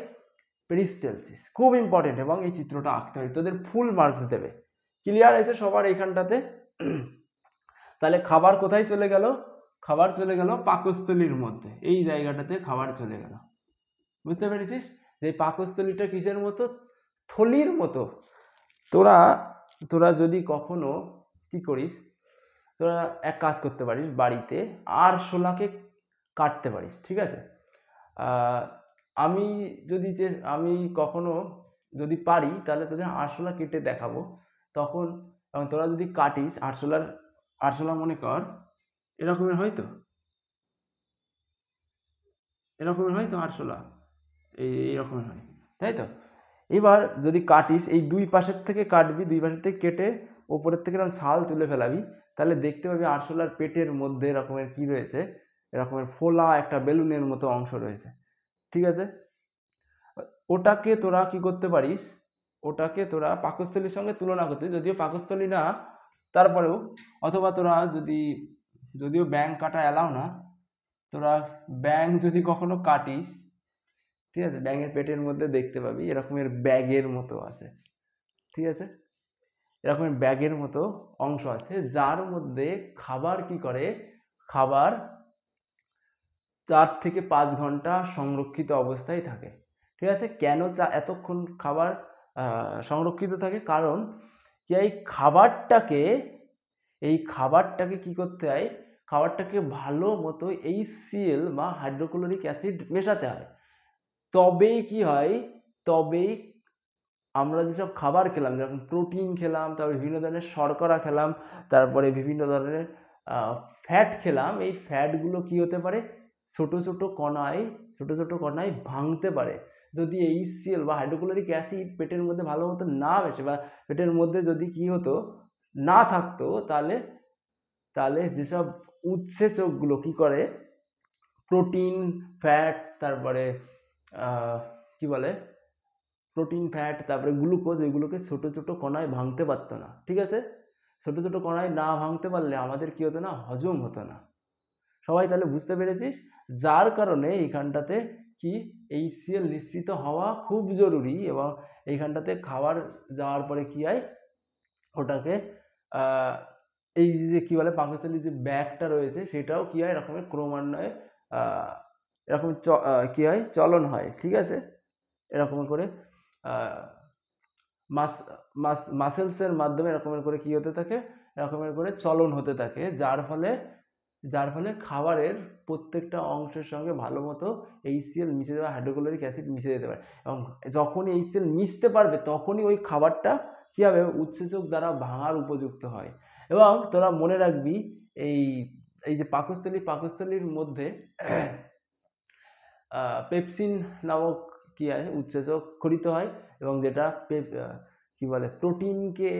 পেরিস্টেলসিস। খুব ইম্পর্টেন্ট, এবং এই চিত্রটা আঁকতে হয়, তোদের ফুল মার্কস দেবে। ক্লিয়ার আছে সবার এইখানটাতে? তাহলে খাবার কোথায় চলে গেল, খাবার চলে গেল পাকস্থলীর মধ্যে, এই জায়গাটাতে খাবার চলে গেল। বুঝতে পেরেছিস যে পাকস্থলীটা কিসের মতো, থলির মতো। তোরা তোরা যদি কখনো কি করিস, তোরা এক কাজ করতে পারিস, বাড়িতে আরশোলাকে কাটতে পারিস। ঠিক আছে, আমি যদি আমি কখনো যদি পারি তাহলে তোদের আরশোলা কেটে দেখাবো, তখন তোরা যদি কাটিস আরশোলা মনে কর এরকমের হয়তো, এরকমের হয় তো আরশোলা, এইরকমের হয়, তাই তো। এবার যদি কাটিস, এই দুই পাশের থেকে কাটবি, দুই পাশের থেকে কেটে ওপরের থেকে এরকম ছাল তুলে ফেলাবি, তাহলে দেখতে পাবি আরশোলার পেটের মধ্যে এরকমের কি রয়েছে, এরকমের ফোলা একটা বেলুনের মতো অংশ রয়েছে। ঠিক আছে, ওটাকে তোরা কি করতে পারিস, ওটাকে তোরা পাকস্থলীর সঙ্গে তুলনা করতে, যদিও পাকস্থলী না তারপরেও, অথবা তোরা যদিও ব্যাঙ কাটা এলাও না, তোরা ব্যাঙ যদি কখনো কাটিস, ঠিক আছে, ব্যাঙের পেটের মধ্যে দেখতে পাবি এরকমের ব্যাগের মতো আছে। ঠিক আছে, এরকমের ব্যাগের মতো অংশ আছে, যার মধ্যে খাবার কি করে, খাবার 4 থেকে 5 ঘন্টা সংরক্ষিত অবস্থায় থাকে। ঠিক আছে, কেন এতক্ষণ খাবার সংরক্ষিত থাকে, কারণ কি এই খাবারটাকে কি করতে হয়, খাবারটাকে ভালো মতো HCl বা হাইড্রোক্লোরিক অ্যাসিড মেশাতে হয়, তবেই কি হয়, তবেই আমরা যেসব খাবার খেলাম, যেরকম প্রোটিন খেলাম, তারপরে বিভিন্ন ধরনের শর্করা খেলাম, তারপরে বিভিন্ন ধরনের ফ্যাট খেলাম, এই ফ্যাটগুলো কি হতে পারে, ছোট ছোট কণায় ভাঙতে পারে। যদি HCl বা হাইড্রোক্লোরিক অ্যাসিড পেটের মধ্যে ভালো মতো না মেশে, বা পেটের মধ্যে যদি কি হতো, না থাকতো, তাহলে যেসব উৎসেচকগুলো কি করে, প্রোটিন, ফ্যাট, তারপরে কি বলে, প্রোটিন, ফ্যাট, তারপরে গ্লুকোজ, এগুলোকে ছোট ছোট কণায় ভাঙতে পারতো না। ঠিক আছে, ছোট ছোট কণায় না ভাঙতে পারলে আমাদের কি হতো না, হজম হতো না। সবাই তাহলে বুঝতে পেরেছিস, যার কারণে এইখানটাতে কি HCl নিঃসৃত হওয়া খুব জরুরি, এবং এইখানটাতে খাবার যাওয়ার পরে কি হয়, ওটাকে এই যে কি বলে পাকস্থলীর যে ব্যাগটা রয়েছে, সেটাও কি হয়, এরকমের ক্রমান্বয়ে এরকম কি হয়, চলন হয়। ঠিক আছে, এরকম করে মাসেলসের মাধ্যমে এরকমের করে কি হতে থাকে, এরকমের করে চলন হতে থাকে, যার ফলে খাবারের প্রত্যেকটা অংশের সঙ্গে ভালো মতো HCl মিশে যাবে, হাইড্রোক্লোরিক অ্যাসিড মিশে যেতে পারে, এবং যখনই HCl মিশতে পারবে তখনই ওই খাবারটা কী হবে, উৎসেচক দ্বারা ভাঙার উপযুক্ত হয়। এবং তোরা মনে রাখবি, এই যে পাকস্থলীর মধ্যে পেপসিন নামক কি আছে উৎসেচক খরিত হয়, এবং যেটা কি বলে প্রোটিনকে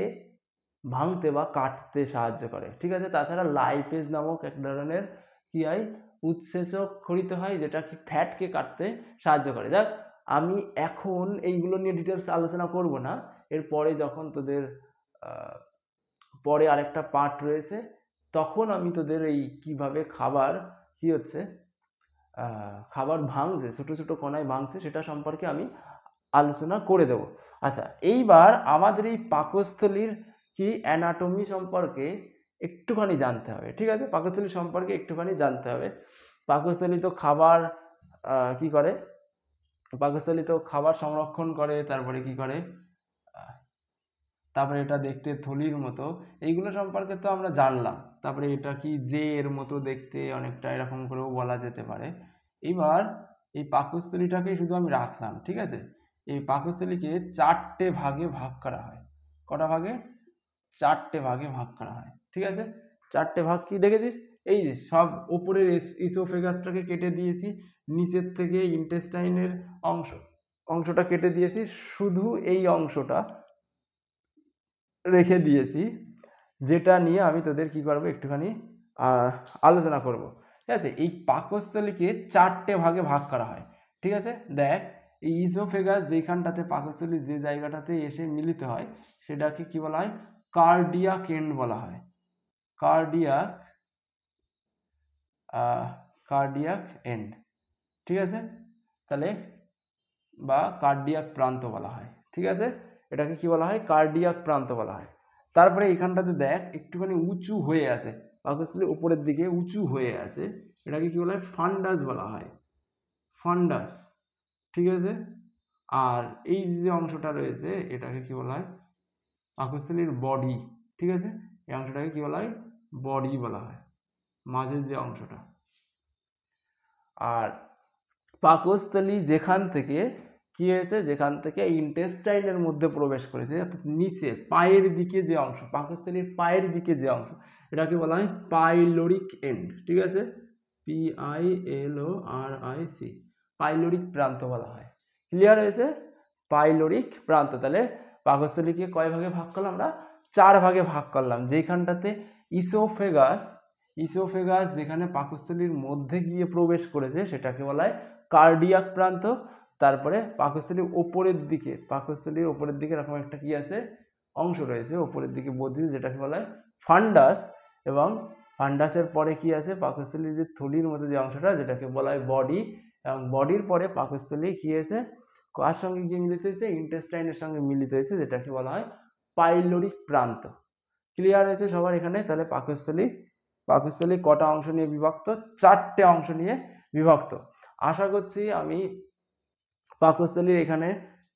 ভাঙতে বা কাটতে সাহায্য করে, ঠিক আছে। তাছাড়া লাইপেজ নামক এক ধরনের কি হয় উৎসেচক খরিত হয়, যেটা কি ফ্যাটকে কাটতে সাহায্য করে। দেখ আমি এখন এইগুলো নিয়ে ডিটেলস আলোচনা করব না, এরপরে যখন তোদের পরে আরেকটা পার্ট রয়েছে তখন আমি তোদের এই কিভাবে খাবার কি হচ্ছে খাবার ভাঙছে, ছোট ছোট কণায় ভাঙছে, সেটা সম্পর্কে আমি আলোচনা করে দেব। আচ্ছা, এইবার আমাদের এই পাকস্থলীর কি অ্যানাটমি সম্পর্কে একটুখানি জানতে হবে, ঠিক আছে। পাকস্থলী সম্পর্কে একটুখানি জানতে হবে। পাকস্থলী তো খাবার কি করে, পাকস্থলী তো খাবার সংরক্ষণ করে, তারপরে কি করে, তারপরে এটা দেখতে থলির মতো, এইগুলো সম্পর্কে তো আমরা জানলাম। তারপরে এটা কি যে এর মতো দেখতে, অনেকটা এরকম করেও বলা যেতে পারে। এবার এই পাকস্থলীটাকেই শুধু আমি রাখলাম, ঠিক আছে। এই পাকস্থলীকে 4টে ভাগে ভাগ করা হয়। কটা ভাগে? 4টে ভাগে ভাগ করা হয়, ঠিক আছে। 4টে ভাগ কি দেখেছিস, এই যে সব ওপরের ইসোফেগাসটাকে কেটে দিয়েছি, নিচের থেকে ইন্টেস্টাইনের অংশটা কেটে দিয়েছি, শুধু এই অংশটা রেখে দিয়েছি, যেটা নিয়ে আমি তোদের কি করবো একটুখানি আলোচনা করব, ঠিক আছে। এই পাকস্থলীকে 4টে ভাগে ভাগ করা হয়, ঠিক আছে। দেখ এই ইসোফেগাস যেখানটাতে পাকস্থলী যে জায়গাটাতে এসে মিলিত হয় সেটাকে কি বলা হয়, কার্ডিয়াক এন্ড বলা হয়। কার্ডিয়াক এন্ড, ঠিক আছে। তাহলে বা কার্ডিয়াক প্রান্ত বলা হয়, ঠিক আছে। এটাকে কি বলা হয়, কার্ডিয়াক প্রান্ত বলা হয়। তারপরে এখানটাতে দেখ একটুখানি উঁচু হয়ে আছে, পাকস্থলী উপরের দিকে উঁচু হয়ে আছে, এটাকে কি বলা হয়, ফান্ডাস বলা হয়, ফান্ডাস, ঠিক আছে। আর এই যে অংশটা রয়েছে এটাকে কি বলা হয়, পাকস্থলীর বডি, ঠিক আছে। এই অংশটাকে কি বলা হয়, বডি বলা হয়, মাঝের যে অংশটা। আর পাকস্থলী যেখান থেকে কি হয়েছে, যেখান থেকে ইন্টেস্টাইনের মধ্যে প্রবেশ করেছে, অর্থাৎ নিচে পায়ের দিকে যে অংশ, পাকস্থলীর পায়ের দিকে যে অংশ, এটাকে বলা হয় পাইলোরিক এন্ড, ঠিক আছে। PILORIC, পাইলোরিক প্রান্ত বলা হয়। ক্লিয়ার হয়েছে, পাইলোরিক প্রান্ত। তাহলে পাকস্থলীকে কয় ভাগে ভাগ করলাম আমরা, 4 ভাগে ভাগ করলাম। যেখানটাতে ইসোফেগাস যেখানে পাকস্থলীর মধ্যে গিয়ে প্রবেশ করেছে সেটাকে বলা হয় কার্ডিয়াক প্রান্ত। তারপরে পাকস্থলীর ওপরের দিকে এরকম একটা কি আছে, অংশ রয়েছে ওপরের দিকে বর্ধিত, যেটাকে বলা হয় ফান্ডাস। এবং ফান্ডাসের পরে কি আছে, পাকস্থলীর যে থলির মতো যে অংশটা, যেটাকে বলা হয় বডি। এবং বডির পরে পাকস্থলী কি হয়েছে, কার সঙ্গে গিয়ে মিলিত হয়েছে, ইন্টেস্টাইনের সঙ্গে মিলিত হয়েছে, যেটাকে বলা হয় পাইলোরিক প্রান্ত। ক্লিয়ার হয়েছে সবার এখানে। তাহলে পাকস্থলী কটা অংশ নিয়ে বিভক্ত, 4টে অংশ নিয়ে বিভক্ত। আশা করছি আমি পাকস্থলীর এখানে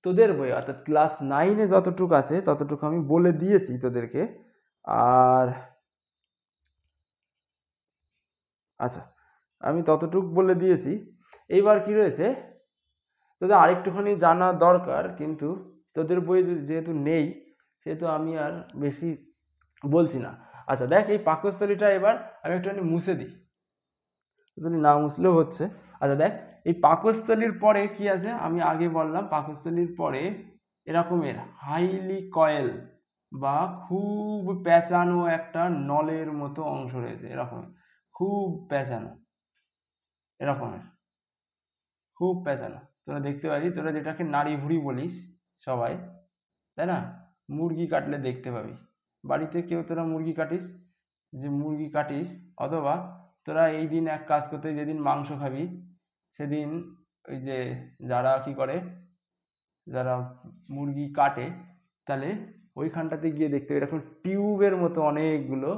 তোদের বই অর্থাৎ ক্লাস 9-এ যতটুকু আছে ততটুকু আমি বলে দিয়েছি তোদেরকে। আর আচ্ছা, আমি ততটুকু বলে দিয়েছি। এইবার কি রয়েছে, তোদের আরেকটুখানি জানা দরকার, কিন্তু তোদের বই যেহেতু নেই সেহেতু আমি আর বেশি বলছি না। আচ্ছা দেখ, এই পাকস্থলীটা এবার আমি একটুখানি মুছে দিই, যদি না মুছলেও হচ্ছে। আচ্ছা দেখ, এই পাকস্থলীর পরে কি আছে, আমি আগে বললাম পাকস্থলীর পরে এরকমের হাইলি কয়েল বা খুব প্যাঁচানো একটা নলের মতো অংশ রয়েছে, এরকম খুব প্যাঁচানো, এরকমের খুব প্যাঁচানো। তোরা দেখতে পাবি, তোরা যেটাকে নাড়ি ভুড়ি বলিস সবাই, তাই না, মুরগি কাটলে দেখতে পাবি। বাড়িতে কেউ তোরা মুরগি কাটিস, অথবা তোরা এই দিন এক কাজ করতে, যেদিন মাংস খাবি সেদিন ওই যে যারা কি করে, যারা মুরগি কাটে, তাহলে ওইখানটাতে গিয়ে দেখতে পাবি এরকম টিউবের মতো অনেকগুলো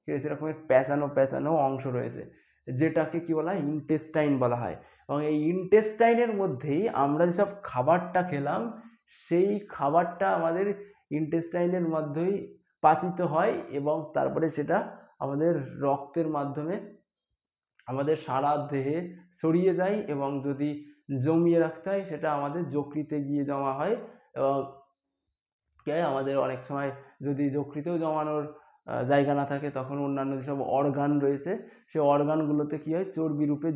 এরকমের প্যাঁচানো অংশ রয়েছে, যেটাকে কি বলা হয়, ইন্টেস্টাইন বলা হয়। এবং এই ইন্টেস্টাইনের মধ্যেই আমরা যেসব খাবারটা খেলাম সেই খাবারটা আমাদের ইন্টেস্টাইনের মধ্যেই পাচিত হয়, এবং তারপরে সেটা আমাদের রক্তের মাধ্যমে আমাদের সারা দেহে ছড়িয়ে যায়, এবং যদি জমিয়ে রাখতে হয় সেটা আমাদের যকৃতে গিয়ে জমা হয়। এবং আমাদের অনেক সময় যদি যকৃতেও জমানোর জায়গা না থাকে, তখন অন্যান্য যেসব অর্গান রয়েছে সেই অর্গানগুলোতে কী হয়, চর্বি রূপে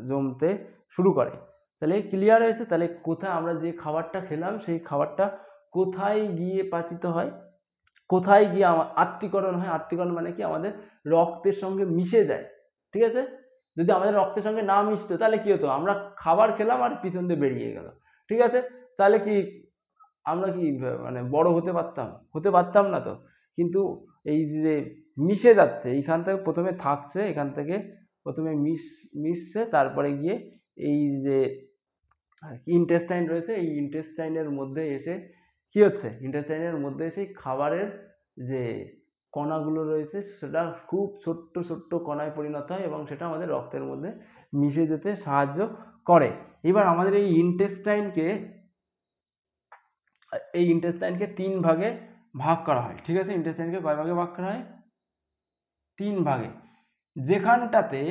জমতে শুরু করে। তাহলে ক্লিয়ার হয়েছে। তাহলে কোথায় আমরা যে খাবারটা খেলাম সেই খাবারটা কোথায় গিয়ে পাচিত হয়, কোথায় গিয়ে আত্তীকরণ হয়? আত্তীকরণ মানে কি, আমাদের রক্তের সঙ্গে মিশে যায়। ঠিক আছে, যদি আমাদের রক্তের সঙ্গে না মিশতো তাহলে কি হতো, আমরা খাবার খেলাম আর পিছন দিয়ে বেরিয়ে গেল। ঠিক আছে, তাহলে কি আমরা কি মানে বড় হতে পারতাম? হতে পারতাম না তো। কিন্তু এই যে মিশে যাচ্ছে, এইখান থেকে প্রথমে থাকছে, এখান থেকে প্রথমে মিশছে, তারপরে গিয়ে এই যে ইন্টেস্টাইন রয়েছে, এই ইন্টেস্টাইনের মধ্যে এসে কি হচ্ছে, ইন্টেস্টাইনের মধ্যে এসে খাবারের যে কণাগুলো রয়েছে সেটা খুব ছোট্ট ছোট্ট কণায় পরিণত হয় এবং সেটা আমাদের রক্তের মধ্যে মিশে যেতে সাহায্য করে। এবার আমাদের এই ইন্টেস্টাইনকে 3 ভাগে ভাগ করা হয়। ঠিক আছে, ইন্টেস্টাইনকে কয় ভাগে ভাগ করা হয়? 3 ভাগে। যেখানটাতে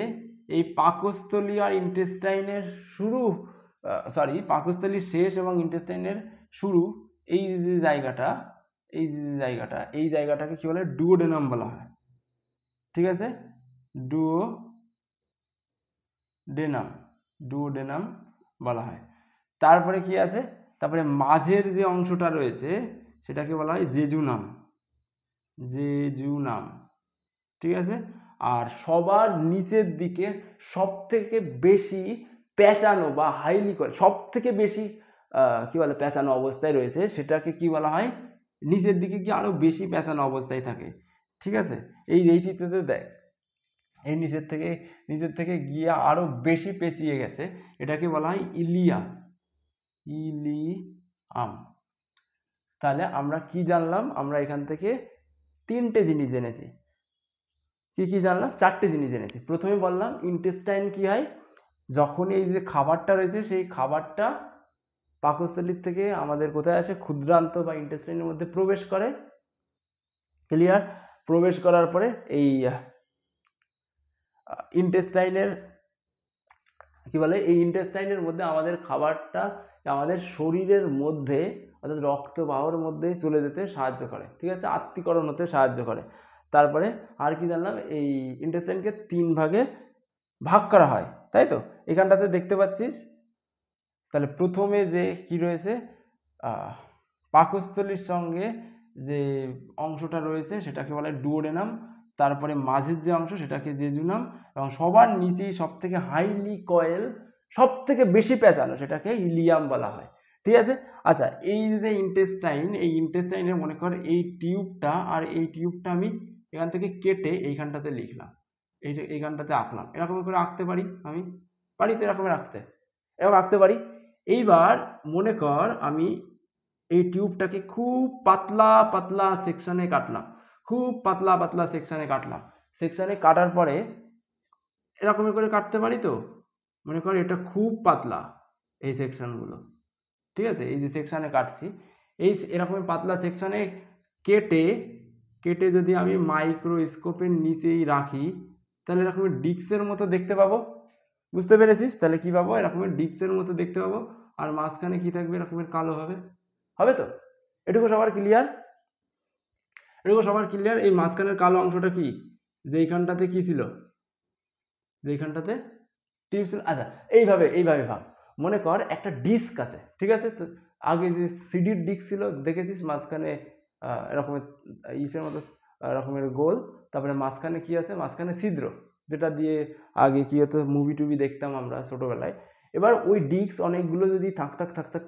এই পাকস্থলী আর ইন্টেস্টাইনের শুরু, পাকস্থলীর শেষ এবং ইন্টেস্টাইনের শুরু, এই যে জায়গাটা, এই জায়গাটাকে কি বলে? ডুওডেনাম বলা হয়। ঠিক আছে, ডুওডেনাম বলা হয়। তারপরে কি আছে? তারপরে মাঝের যে অংশটা রয়েছে সেটাকে বলা হয় জেজুনাম। ঠিক আছে, আর সবার নিচের দিকে সব থেকে বেশি পেঁচানো বা হাইলি করে, সব থেকে বেশি কি বলে, পেঁচানো অবস্থায় রয়েছে, সেটাকে কি বলা হয়? নিচের দিকে কি আরো বেশি পেঁচানো অবস্থায় থাকে। ঠিক আছে, এই চিত্রতে দেখ, এই নিচের থেকে গিয়ে আরো বেশি পেঁচিয়ে গেছে, এটাকে বলা হয় ইলিয়াম। তাহলে আমরা কি জানলাম? আমরা এখান থেকে 3টে জিনিস জেনেছি। কি জানলাম? 4টে জিনিস জেনেছি। প্রথমে বললাম ইন্টেস্টাইন কি হয়, যখন এই যে খাবারটা রয়েছে সেই খাবারটা পাকস্থলীর থেকে আমাদের কোথায় আসে? ক্ষুদ্রান্ত বা ইন্টেস্টাইনের মধ্যে প্রবেশ করে। ক্লিয়ার? প্রবেশ করার পরে এই ইন্টেস্টাইনের কি বলে, এই ইন্টেস্টাইনের মধ্যে আমাদের খাবারটা আমাদের শরীরের মধ্যে, অর্থাৎ রক্তবাহর মধ্যে চলে যেতে সাহায্য করে। ঠিক আছে, আত্তীকরণ হতে সাহায্য করে। তারপরে আর কি জানলাম? এই ইন্টেস্টাইনকে 3 ভাগে ভাগ করা হয়, তাই তো? এখানটাতে দেখতে পাচ্ছিস। তাহলে প্রথমে যে কি রয়েছে, পাকস্থলীর সঙ্গে যে অংশটা রয়েছে সেটাকে বলে ডুওডেনাম, তারপরে মাঝের যে অংশ সেটাকে জেজুনাম, এবং সবার নিচেই সব থেকে হাইলি কয়েল, সব থেকে বেশি পেঁচানো, সেটাকে ইলিয়াম বলা হয়। ঠিক আছে, আচ্ছা, এই যে এই ইন্টেস্টাইনের মনে কর এই টিউবটা, আর এই টিউবটা আমি এখান থেকে কেটে এইখানটাতে লিখলাম, এইখানটাতে আঁকলাম, এরকম করে আঁকতে পারি, আমি পারি তো এরকম আঁকতে পারি। এইবার মনে কর আমি এই টিউবটাকে খুব পাতলা পাতলা সেকশনে কাটলাম, সেকশনে কাটার পরে এরকম করে কাটতে পারি তো। মনে কর এটা খুব পাতলা, এই সেকশনগুলো। ঠিক আছে, এই যে সেকশনে কাটছি, এই এরকম পাতলা সেকশনে কেটে যদি আমি মাইক্রোস্কোপের নিচেই রাখি, তাহলে এরকম ডিস্কের মতো দেখতে পাবো। বুঝতে পেরেছিস? তাহলে কি পাবো? এরকমের ডিস্কের মতো দেখতে পাবো, আর মাঝখানে কি থাকবে? এরকমের কালো হবে তো? এটুকু সবার ক্লিয়ার? এই মাঝখানের কালো অংশটা কি? যে এইখানটাতে কি ছিল? যে এইখানটাতে টিউব ছিল। আচ্ছা, এইভাবে ভাব। মনে কর একটা ডিস্ক আছে, ঠিক আছে? তো আগে যে সিডির ডিস্ক ছিল দেখেছিস, মাঝখানে এরকমের ইসের মতো রকমের গোল, তারপরে মাঝখানে কি আছে? মাঝখানে ছিদ্র, যেটা দিয়ে আগে কি হতো, মুভি টুভি দেখতাম আমরা ছোটবেলায়। এবার ওই ডিস্ক অনেকগুলো যদি থাক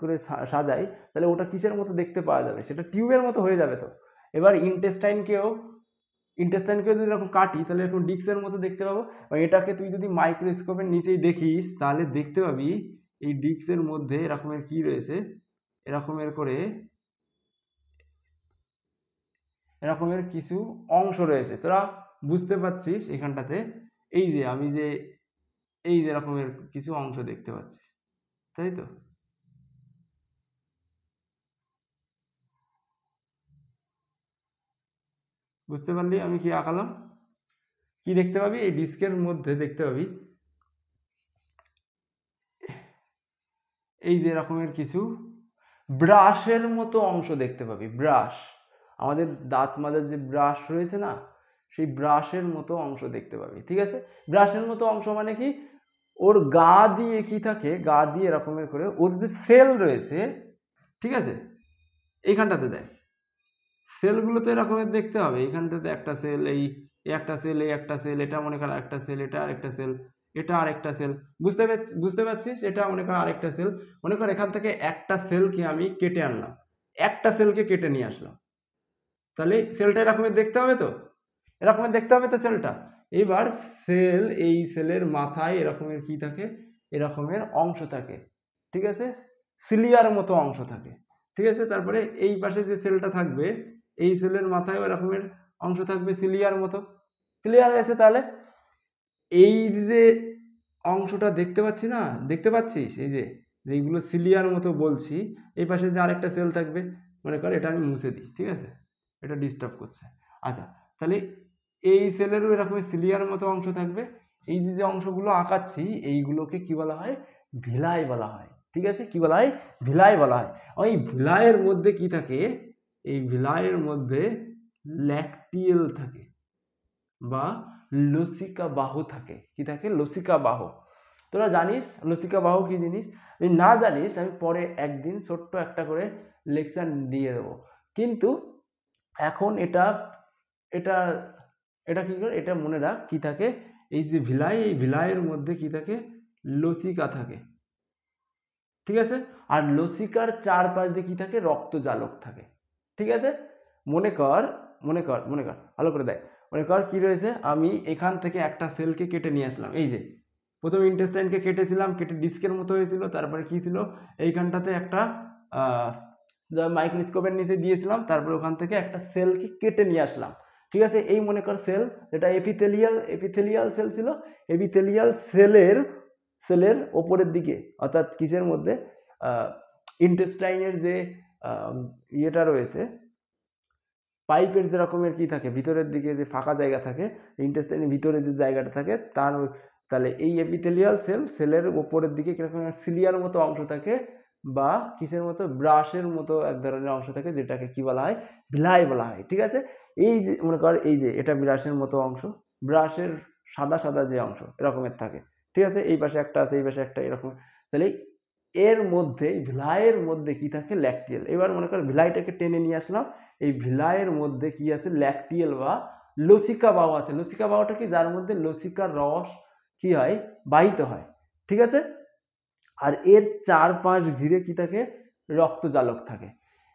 করে সাজাই, তাহলে ওটা কিসের মতো দেখতে পাওয়া যাবে? সেটা টিউবের মতো হয়ে যাবে তো। এবার ইন্টেস্টাইনকেও যদি এরকম কাটি, তাহলে এরকম ডিস্কের মতো দেখতে পাবো। এটাকে তুই যদি মাইক্রোস্কোপের নিচেই দেখিস, তাহলে দেখতে পাবি এই ডিস্কের মধ্যে এরকমের কি রয়েছে, এরকমের কিছু অংশ রয়েছে। তোরা বুঝতে পারছিস এখানটাতে? এই যে আমি যে এরকমের কিছু অংশ দেখতে পাচ্ছিস, তাই তো? বুঝতে পারলি আমি কি আঁকালাম? কি দেখতে পাবি? এই ডিস্কের মধ্যে দেখতে পাবি এই যে এরকমের কিছু ব্রাশের মতো অংশ দেখতে পাবি। ব্রাশ, আমাদের দাঁত মাজার যে ব্রাশ রয়েছে না, সেই ব্রাশের মতো অংশ দেখতে পাবি। ঠিক আছে, ব্রাশের মতো অংশ মানে কি? ওর গা দিয়ে কি থাকে? গা দিয়ে এরকমের করে ওর যে সেল রয়েছে, ঠিক আছে, এইখানটাতে দেখ সেলগুলো তো এরকমের দেখতে হবে, এখানটাতে একটা সেল, এই একটা সেল, এই একটা সেল, এটা মনে কর একটা সেল, এটা আরেকটা সেল, এটা আরেকটা সেল, বুঝতে পারছিস? এটা মনে কর আরেকটা সেল। মনে কর এখান থেকে একটা সেলকে আমি কেটে আনলাম, একটা সেলকে কেটে নিয়ে আসলাম, তাহলে সেলটা এরকমের দেখতে হবে তো, এরকমের দেখতে হবে তো সেলটা। এবার সেল, এই সেলের মাথায় এরকমের কি থাকে, এরকমের অংশ থাকে, ঠিক আছে, সিলিয়ার মতো অংশ থাকে, ঠিক আছে। তারপরে এই পাশে যে সেলটা থাকবে, এই সেলের মাথায় এরকমের অংশ থাকবে সিলিয়ার মতো। ক্লিয়ার হয়েছে? তাহলে এই যে অংশটা দেখতে পাচ্ছি না, দেখতে পাচ্ছিস এই যে যেগুলো সিলিয়ার মতো বলছি, এই পাশে যে আরেকটা সেল থাকবে, মনে কর এটা আমি মুছে দিই, ঠিক আছে, এটা ডিস্টার্ব করছে। আচ্ছা, তাহলে এই সেলেরও এরকম সিলিয়ার মতো অংশ থাকবে। এই যে অংশগুলো আঁকাচ্ছি, এইগুলোকে কি বলা হয়, ভিলাই বলা হয়, ঠিক আছে। কি বলা হয়? ভিলাই বলা হয়। ওই ভিলাইয়ের মধ্যে কি থাকে, এই ভিলাইয়ের মধ্যে ল্যাকটিয়েল থাকে বা লসিকা বাহু থাকে। কি থাকে? লসিকা বাহু। তোরা জানিস লসিকা বাহু কি জিনিস? যদি না জানিস, আমি পরে একদিন ছোট্ট একটা করে লেকচার দিয়ে দেবো, কিন্তু এখন এটা এটা এটা কি করে, এটা মনে রাখ। কি থাকে? এই যে ভিলাই, এই ভিলাইয়ের মধ্যে কি থাকে, লসিকা থাকে, ঠিক আছে। আর লসিকার চারপাশ দিয়ে কি থাকে, রক্তজালক থাকে, ঠিক আছে। মনে কর ভালো করে দেখ। মনে কর কি রয়েছে, আমি এখান থেকে একটা সেলকে কেটে নিয়ে আসলাম, এই যে প্রথম ইন্টেস্টাইনকে কেটেছিলাম, কেটে ডিস্কের মতো হয়েছিল, তারপরে কি ছিল, এইখানটাতে একটা মাইক্রোস্কোপের নিচে দিয়েছিলাম, তারপরে ওখান থেকে একটা সেলকে কেটে নিয়ে আসলাম, ঠিক আছে। এই মনে কর সেল, যেটা এপিথেলিয়াল সেল ছিল, এপিথেলিয়াল সেলের ওপরের দিকে, অর্থাৎ কিসের মধ্যে, ইন্টেস্টাইনের যে ইয়েটা রয়েছে, পাইপের যে রকমের কি থাকে, ভিতরের দিকে যে ফাঁকা জায়গা থাকে, ইন্টেস্টাইনের ভিতরে যে জায়গাটা থাকে তার, তাহলে এই এপিথেলিয়াল সেলের ওপরের দিকে কিরকম সিলিয়ার মতো অংশ থাকে, বা কিসের মতো, ব্রাশের মতো এক ধরনের অংশ থাকে, যেটাকে কি বলা হয়, ভিলাই বলা হয়, ঠিক আছে। এই যে মনে কর, এই যে এটা ব্রাশের মতো অংশ, ব্রাশের সাদা সাদা যে অংশ এরকমের থাকে, ঠিক আছে। এই পাশে একটা আছে, এই পাশে একটা, এরকম। তাহলে এর মধ্যে, ভিলাইয়ের মধ্যে কি থাকে, ল্যাকটিয়েল। এবার মনে কর ভিলাইটাকে টেনে নিয়ে আসলাম, এই ভিলাইয়ের মধ্যে কি আছে, ল্যাকটিয়েল বা লসিকা বাহু আছে। লসিকা বাহুটা কি, যার মধ্যে লসিকার রস কি হয়, বাহিত হয়, ঠিক আছে। আর এর চারপাশ ঘিরে কি থাকে, রক্তজালক থাকে।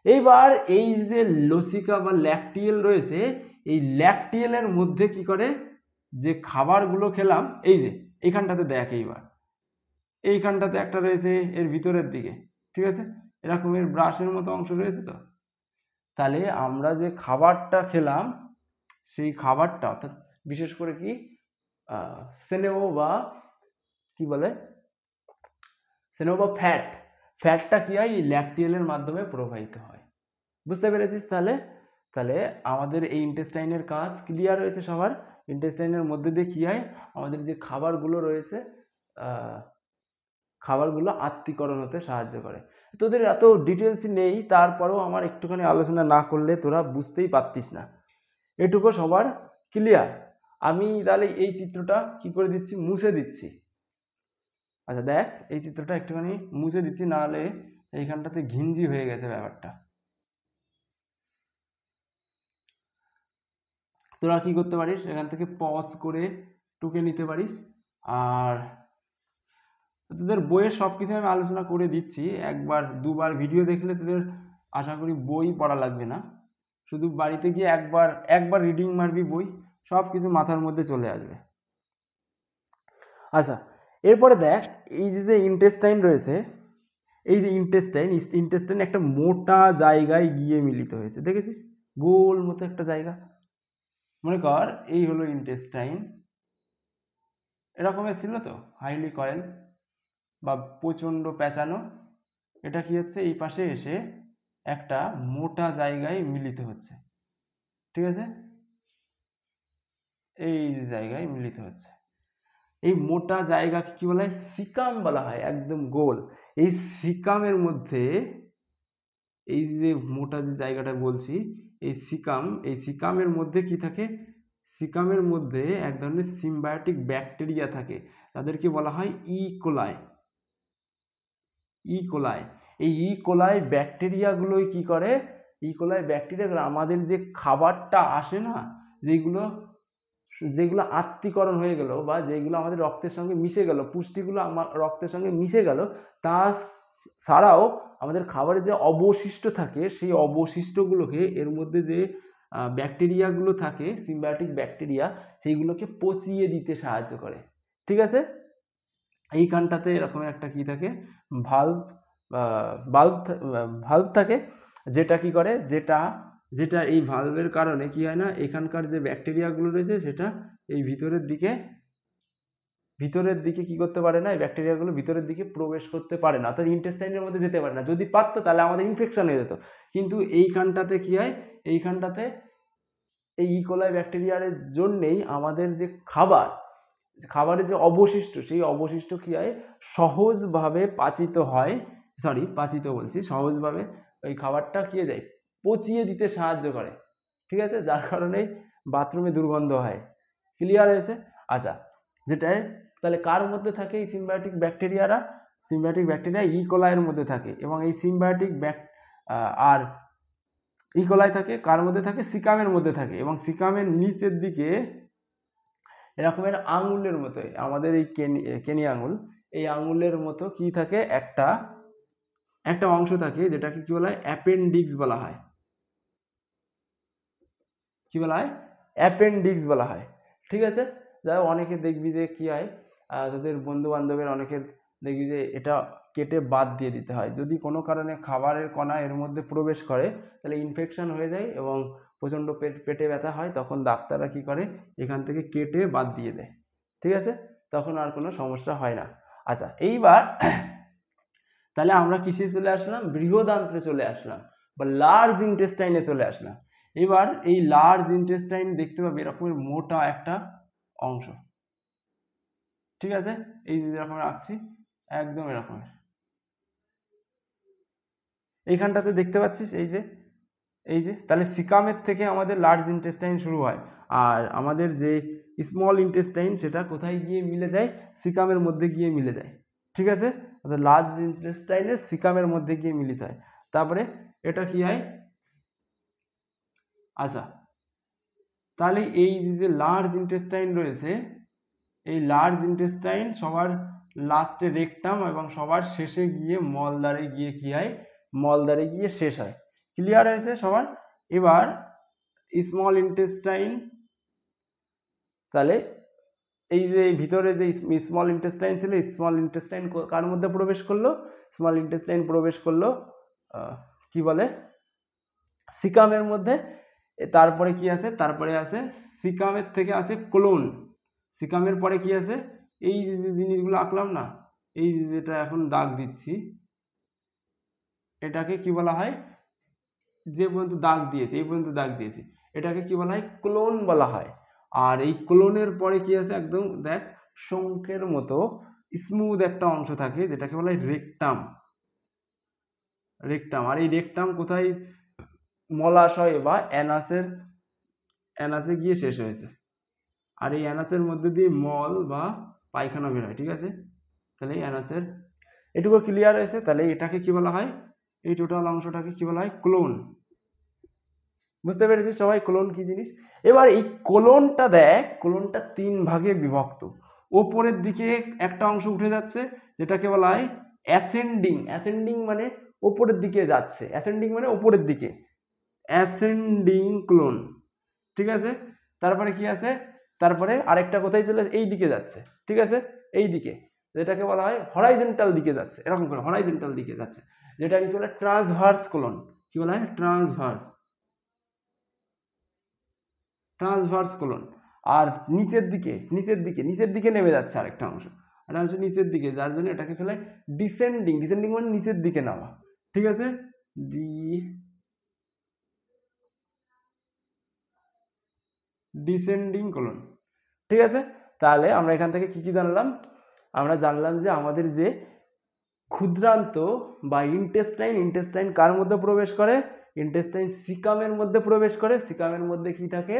এইবার এই যে লসিকা বা ল্যাকটিয়েল রয়েছে, এই ল্যাকটিয়েলের মধ্যে কি করে, যে খাবারগুলো খেলাম, এই যে এইখানটাতে দেখ, এইখানটাতে একটা রয়েছে এর ভিতরের দিকে, ঠিক আছে, এরকম এর ব্রাশের মতো অংশ রয়েছে তো। তাহলে আমরা যে খাবারটা খেলাম, সেই খাবারটা, অর্থাৎ বিশেষ করে কি স্নেহ বা কি বলে, স্নেহ বা ফ্যাটটা কি হয়, এই ল্যাকটিয়েলের মাধ্যমে প্রবাহিত হয়। বুঝতে পেরেছিস? তাহলে তাহলে আমাদের এই ইন্টেস্টাইনের কাজ ক্লিয়ার হয়েছে সবার। ইন্টেস্টাইনের মধ্যে দিয়ে কি হয়, আমাদের যে খাবারগুলো রয়েছে, খাবারগুলো আত্তীকরণ হতে সাহায্য করে। তোদের এত ডিটেলস নেই, তারপরেও আমার একটুখানি আলোচনা না করলে তোরা বুঝতেই পারতিস না, এটুকু সবার ক্লিয়ার। আমি তাহলে এই চিত্রটা কি করে দিচ্ছি, মুছে দিচ্ছি। আচ্ছা দেখ, এই চিত্রটা একটুখানি মুছে দিচ্ছি, নাহলে এইখানটাতে ঘিঞ্জি হয়ে গেছে ব্যাপারটা। তোরা কি করতে পারিস, এখান থেকে পজ করে টুকে নিতে পারিস। আর তোদের বইয়ের সব কিছু আমি আলোচনা করে দিচ্ছি, একবার দুবার ভিডিও দেখলে তোদের আশা করি বই পড়া লাগবে না, শুধু বাড়িতে গিয়ে একবার রিডিং মারবি বই, সব কিছু মাথার মধ্যে চলে আসবে। আচ্ছা, এরপরে দেখ, এই যে ইন্টেস্টাইন রয়েছে, এই যে ইন্টেস্টাইন একটা মোটা জায়গায় গিয়ে মিলিত হয়েছে, দেখেছিস, গোল মতো একটা জায়গা। মনে কর এই হলো ইন্টেস্টাইন, এরকমের ছিল তো, হাইলি কয়েল বা প্রচণ্ড পেঁচানো। এটা কি হচ্ছে, এই পাশে এসে একটা মোটা জায়গায় মিলিত হচ্ছে, ঠিক আছে, এই জায়গায় মিলিত হচ্ছে। এই মোটা জায়গাকে কি বলা হয়, সিকাম বলা হয়, একদম গোল। এই সিকামের মধ্যে, এই যে মোটা যে জায়গাটা বলছি, এই সিকামের মধ্যে কি থাকে, সিকামের মধ্যে এক ধরনের সিম্বায়োটিক ব্যাকটেরিয়া থাকে, তাদেরকে বলা হয় ইকোলাই। এই ইকোলাই ব্যাকটেরিয়াগুলোই কি করে, ইকোলাই ব্যাকটেরিয়া, তাহলে আমাদের যে খাবারটা আসে না, যেগুলো যেগুলো আত্তীকরণ হয়ে গেল বা যেগুলো আমাদের রক্তের সঙ্গে মিশে গেল, পুষ্টিগুলো আমার রক্তের সঙ্গে মিশে গেল, তা ছাড়াও আমাদের খাবারের যে অবশিষ্ট থাকে সেই অবশিষ্টগুলোকে এর মধ্যে যে ব্যাকটেরিয়াগুলো থাকে, সিম্বায়োটিক ব্যাকটেরিয়া, সেইগুলোকে পচিয়ে দিতে সাহায্য করে। ঠিক আছে, এইখানটাতে এরকম একটা কি থাকে, ভাল্ব ভাল্ব থাকে, যেটা কি করে, যেটা এই ভালভের কারণে কি হয় না, এখানকার যে ব্যাকটেরিয়াগুলো রয়েছে সেটা এই ভিতরের দিকে কি করতে পারে না, এই ব্যাকটেরিয়াগুলো ভিতরের দিকে প্রবেশ করতে পারে না, অর্থাৎ ইন্টেস্টাইনের মধ্যে যেতে পারে না। যদি পারতো তাহলে আমাদের ইনফেকশন হয়ে যেত। কিন্তু এইখানটাতে কি হয়, এইখানটাতে এই ইকোলাই ব্যাকটেরিয়ার জন্যেই আমাদের যে খাবারের যে অবশিষ্ট, সেই অবশিষ্ট কি হয়, সহজভাবে সহজভাবে ওই খাবারটা কি হয়ে যায়, পচিয়ে দিতে সাহায্য করে। ঠিক আছে, যার কারণে বাথরুমে দুর্গন্ধ হয়। ক্লিয়ার হয়েছে? আচ্ছা, যেটাই তাহলে কার মধ্যে থাকে এই সিম্বায়োটিক ব্যাকটেরিয়া ইকোলাইয়ের মধ্যে থাকে, এবং এই সিম্বায়োটিক আর ইকোলাই থাকে কার মধ্যে থাকে, সিকামের মধ্যে থাকে, এবং সিকামের নিচের দিকে এরকমের আঙুলের মতো, আমাদের এই কেনি আঙুল, এই আঙুলের মতো কি থাকে, একটা অংশ থাকে, যেটাকে কি বলা হয়, অ্যাপেন্ডিক্স বলা হয়। কি বলা হয়? অ্যাপেন্ডিক্স বলা হয়। ঠিক আছে, যাই অনেকে দেখবি যে কি হয়, তাদের বন্ধু বান্ধবের অনেকের দেখবি যে এটা কেটে বাদ দিয়ে দিতে হয়। যদি কোনো কারণে খাবারের কণা এর মধ্যে প্রবেশ করে তাহলে ইনফেকশন হয়ে যায় এবং প্রচণ্ড পেটে ব্যথা হয়, তখন ডাক্তাররা কি করে, এখান থেকে কেটে বাদ দিয়ে দেয়। ঠিক আছে, তখন আর কোনো সমস্যা হয় না। আচ্ছা, এইবার তাহলে আমরা কিসে চলে আসলাম, বৃহদান্ত্রে চলে আসলাম বা লার্জ ইন্টেস্টাইনে চলে আসলাম। এবার এই লার্জ ইন্টেস্টাইন দেখতে পাবে এরকমের মোটা একটা অংশ। ঠিক আছে, এই যেরকম রাখছি একদম এরকমের, এইখানটাতে দেখতে পাচ্ছিস, এই যে তাহলে সিকামের থেকে আমাদের লার্জ ইন্টেস্টাইন শুরু হয়, আর আমাদের যে স্মল ইন্টেস্টাইন সেটা কোথায় গিয়ে মিলে যায়, সিকামের মধ্যে গিয়ে মিলে যায়। ঠিক আছে, অর্থাৎ লার্জ ইন্টেস্টাইনে সিকামের মধ্যে গিয়ে মিলিত হয়। তারপরে এটা কি হয়, আচ্ছা, তাহলে এই যে লার্জ ইন্টেস্টাইন রয়েছে, এই লার্জ ইন্টেস্টাইন সবার লাস্টে রেকটাম এবং সবার শেষে গিয়ে মলদ্বারে গিয়ে কি হয়, মলদ্বারে গিয়ে শেষ হয়। ক্লিয়ার হয়েছে সবার? এবার স্মল ইন্টেস্টাইন, তাহলে এই যে ভিতরে যে স্মল ইন্টেস্টাইন ছিল, স্মল ইন্টেস্টাইন কার মধ্যে প্রবেশ করলো, স্মল ইন্টেস্টাইন প্রবেশ করলো কি বলে, সিকামের মধ্যে। তারপরে কি আছে, তারপরে আছে সিকামের থেকে আছে কোলন, সিকামের পরে কি আছে, এই যে জিনিসগুলো আঁকলাম না, এই যেটা এখন দাগ দিচ্ছি, এটাকে কি বলা হয়, যে পর্যন্ত দাগ দিয়েছে, এই পর্যন্ত দাগ দিয়েছি, এটাকে কি বলা হয়, কোলন বলা হয়। আর এই কোলনের পরে কি আছে, একদম দেখ শঙ্কের মতো স্মুথ একটা অংশ থাকে, যেটাকে বলা হয় রেকটাম। আর এই রেকটাম কোথায়, মলাশয় বা অ্যানাসে গিয়ে শেষ হয়েছে, আর এই অ্যানাসের মধ্যে দিয়ে মল বা পায়খানা বের হয়। ঠিক আছে, তাহলে এই অ্যানাসের এটুকু ক্লিয়ার হয়েছে। তাহলে এটাকে কি বলা হয়, এই টোটাল অংশটাকে কি বলা হয়, কোলন। বুঝতে পেরেছি সবাই কোলন কি জিনিস? এবার এই কোলনটা দেখ, কোলনটা 3 ভাগে বিভক্ত। ওপরের দিকে একটা অংশ উঠে যাচ্ছে, যেটাকে বলা হয় অ্যাসেন্ডিং মানে ওপরের দিকে যাচ্ছে, অ্যাসেন্ডিং মানে ওপরের দিকে, অ্যাসেন্ডিং কোলন। ঠিক আছে, তারপরে কি আছে, তারপরে আরেকটা কোথায় চলে, এই দিকে যাচ্ছে। ঠিক আছে, এই দিকে, যেটাকে বলা হয় হরাইজন্টাল দিকে যাচ্ছে, এরকম করে হরাইজন্টাল দিকে যাচ্ছে, যেটাকে কি বলে ট্রান্সভার্স কোলন। কি বলা হয়, ট্রান্সভার্স কোলন। আর নিচের দিকে নেমে যাচ্ছে আরেকটা অংশ, এটা হচ্ছে নিচের দিকে, যার জন্য এটাকে বলা হয় ডিসেন্ডিং মানে নিচের দিকে নামা। ঠিক আছে, ডিসেন্ডিং কোলন। ঠিক আছে, তাহলে আমরা এখান থেকে কি জানলাম, আমরা জানলাম যে আমাদের যে ক্ষুদ্রান্ত বা ইন্টেস্টাইন কার মধ্যে প্রবেশ করে, ইন্টেস্টাইন সিকামের মধ্যে প্রবেশ করে। সিকামের মধ্যে কি থাকে,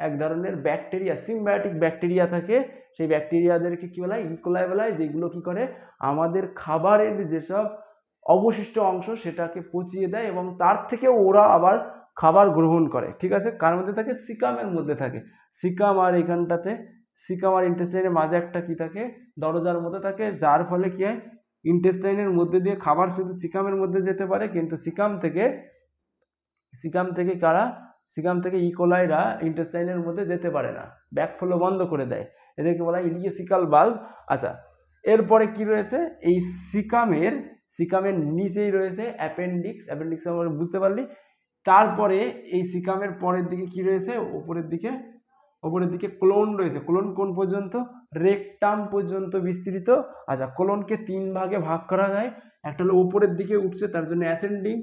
এক ধরনের ব্যাকটেরিয়া, সিম্বায়োটিক ব্যাকটেরিয়া থাকে। সেই ব্যাকটেরিয়াদেরকে কি বলা হয়, ইকোলাই বলা হয়, যেগুলো কি করে আমাদের খাবারের যেসব অবশিষ্ট অংশ সেটাকে পচিয়ে দেয় এবং তার থেকে ওরা আবার খাবার গ্রহণ করে। ঠিক আছে, কার মধ্যে থাকে? সিকামের মধ্যে থাকে। সিকাম আর এখানটাতে সিকাম আর ইন্টেস্টাইনের মাঝে একটা কি থাকে? দরজার মধ্যে থাকে, যার ফলে কি হয়? ইন্টেস্টাইনের মধ্যে দিয়ে খাবার শুধু সিকামের মধ্যে যেতে পারে, কিন্তু সিকাম থেকে কারা? সিকাম থেকে ইকোলাইরা ইন্টেস্টাইনের মধ্যে যেতে পারে না, ব্যাকফ্লো বন্ধ করে দেয়। এদেরকে বলা হয় ইলিওসিকাল বাল্ব। আচ্ছা, এরপরে কি রয়েছে? এই সিকামের নিচেই রয়েছে অ্যাপেন্ডিক্স আমরা বুঝতে পারলি। তারপরে এই সিকামের পরের দিকে কি রয়েছে? ওপরের দিকে কোলন রয়েছে। কোলন কোন পর্যন্ত? রেকটাম পর্যন্ত বিস্তৃত। আচ্ছা, কোলনকে 3 ভাগে ভাগ করা যায়। একটা হলো উপরের দিকে উঠছে, তার জন্য অ্যাসেন্ডিং।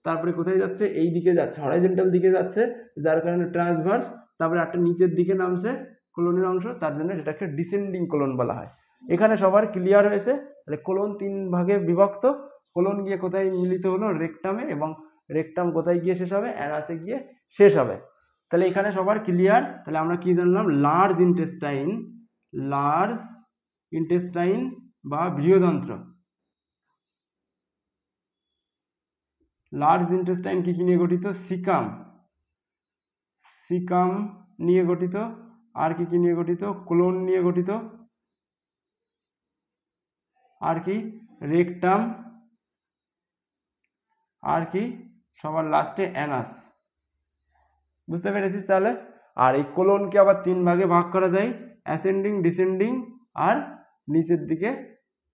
তারপরে কোথায় যাচ্ছে? এই দিকে যাচ্ছে, হরাইজন্টাল দিকে যাচ্ছে, যার কারণে ট্রান্সভার্স। তারপরে একটা নিচের দিকে নামছে কোলনের অংশ, তার জন্য সেটাকে ডিসেন্ডিং কোলন বলা হয়। এখানে সবার ক্লিয়ার হয়েছে? তাহলে কোলন 3 ভাগে বিভক্ত। কোলন গিয়ে কোথায় মিলিত হলো? রেকটামে। এবং রেকটাম কোথায় গিয়ে শেষ হবে? অ্যানাসে গিয়ে শেষ হবে। তাহলে এখানে সবার ক্লিয়ার? তাহলে আমরা কি জানলাম? লার্জ ইন্টেস্টাইন বা বৃহদন্ত্র। লার্জ ইন্টেস্টাইন কি নিয়ে গঠিত? সিকাম নিয়ে গঠিত। আর কি নিয়ে গঠিত? কোলন নিয়ে গঠিত। আর কি? রেকটাম। আর কি? সবার লাস্টে অ্যানাস। বুঝতে পেরেছিস তাহলে? আর এই কোলনকে আবার 3 ভাগে ভাগ করা যায়, অ্যাসেন্ডিং, ডিসেন্ডিং আর নিচের দিকে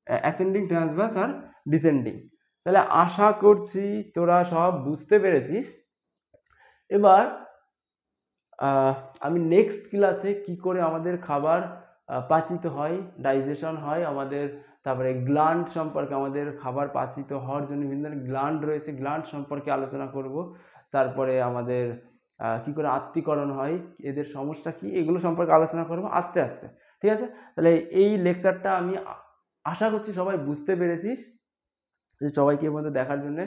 অ্যাসেন্ডিং, ট্রান্সভার্স আর ডিসেন্ডিং। তাহলে আশা করছি তোরা সব বুঝতে পেরেছিস। এবার আমি নেক্সট ক্লাসে কি করে আমাদের খাবার পাচিত হয়, ডাইজেশন হয় আমাদের, তারপরে গ্ল্যান্ড সম্পর্কে, আমাদের খাবার পাচিত হওয়ার জন্য বিভিন্ন ধরনের গ্ল্যান্ড রয়েছে, গ্ল্যান্ড সম্পর্কে আলোচনা করব। তারপরে আমাদের কি করে আত্তীকরণ হয়, এদের সমস্যা কি, এগুলো সম্পর্কে আলোচনা করব আস্তে আস্তে। ঠিক আছে? তাহলে এই লেকচারটা আমি আশা করছি সবাই বুঝতে পেরেছিস। সবাইকে এর মধ্যে দেখার জন্য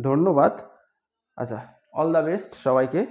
ধন্যবাদ। আচ্ছা, অল দ্য বেস্ট সবাইকে।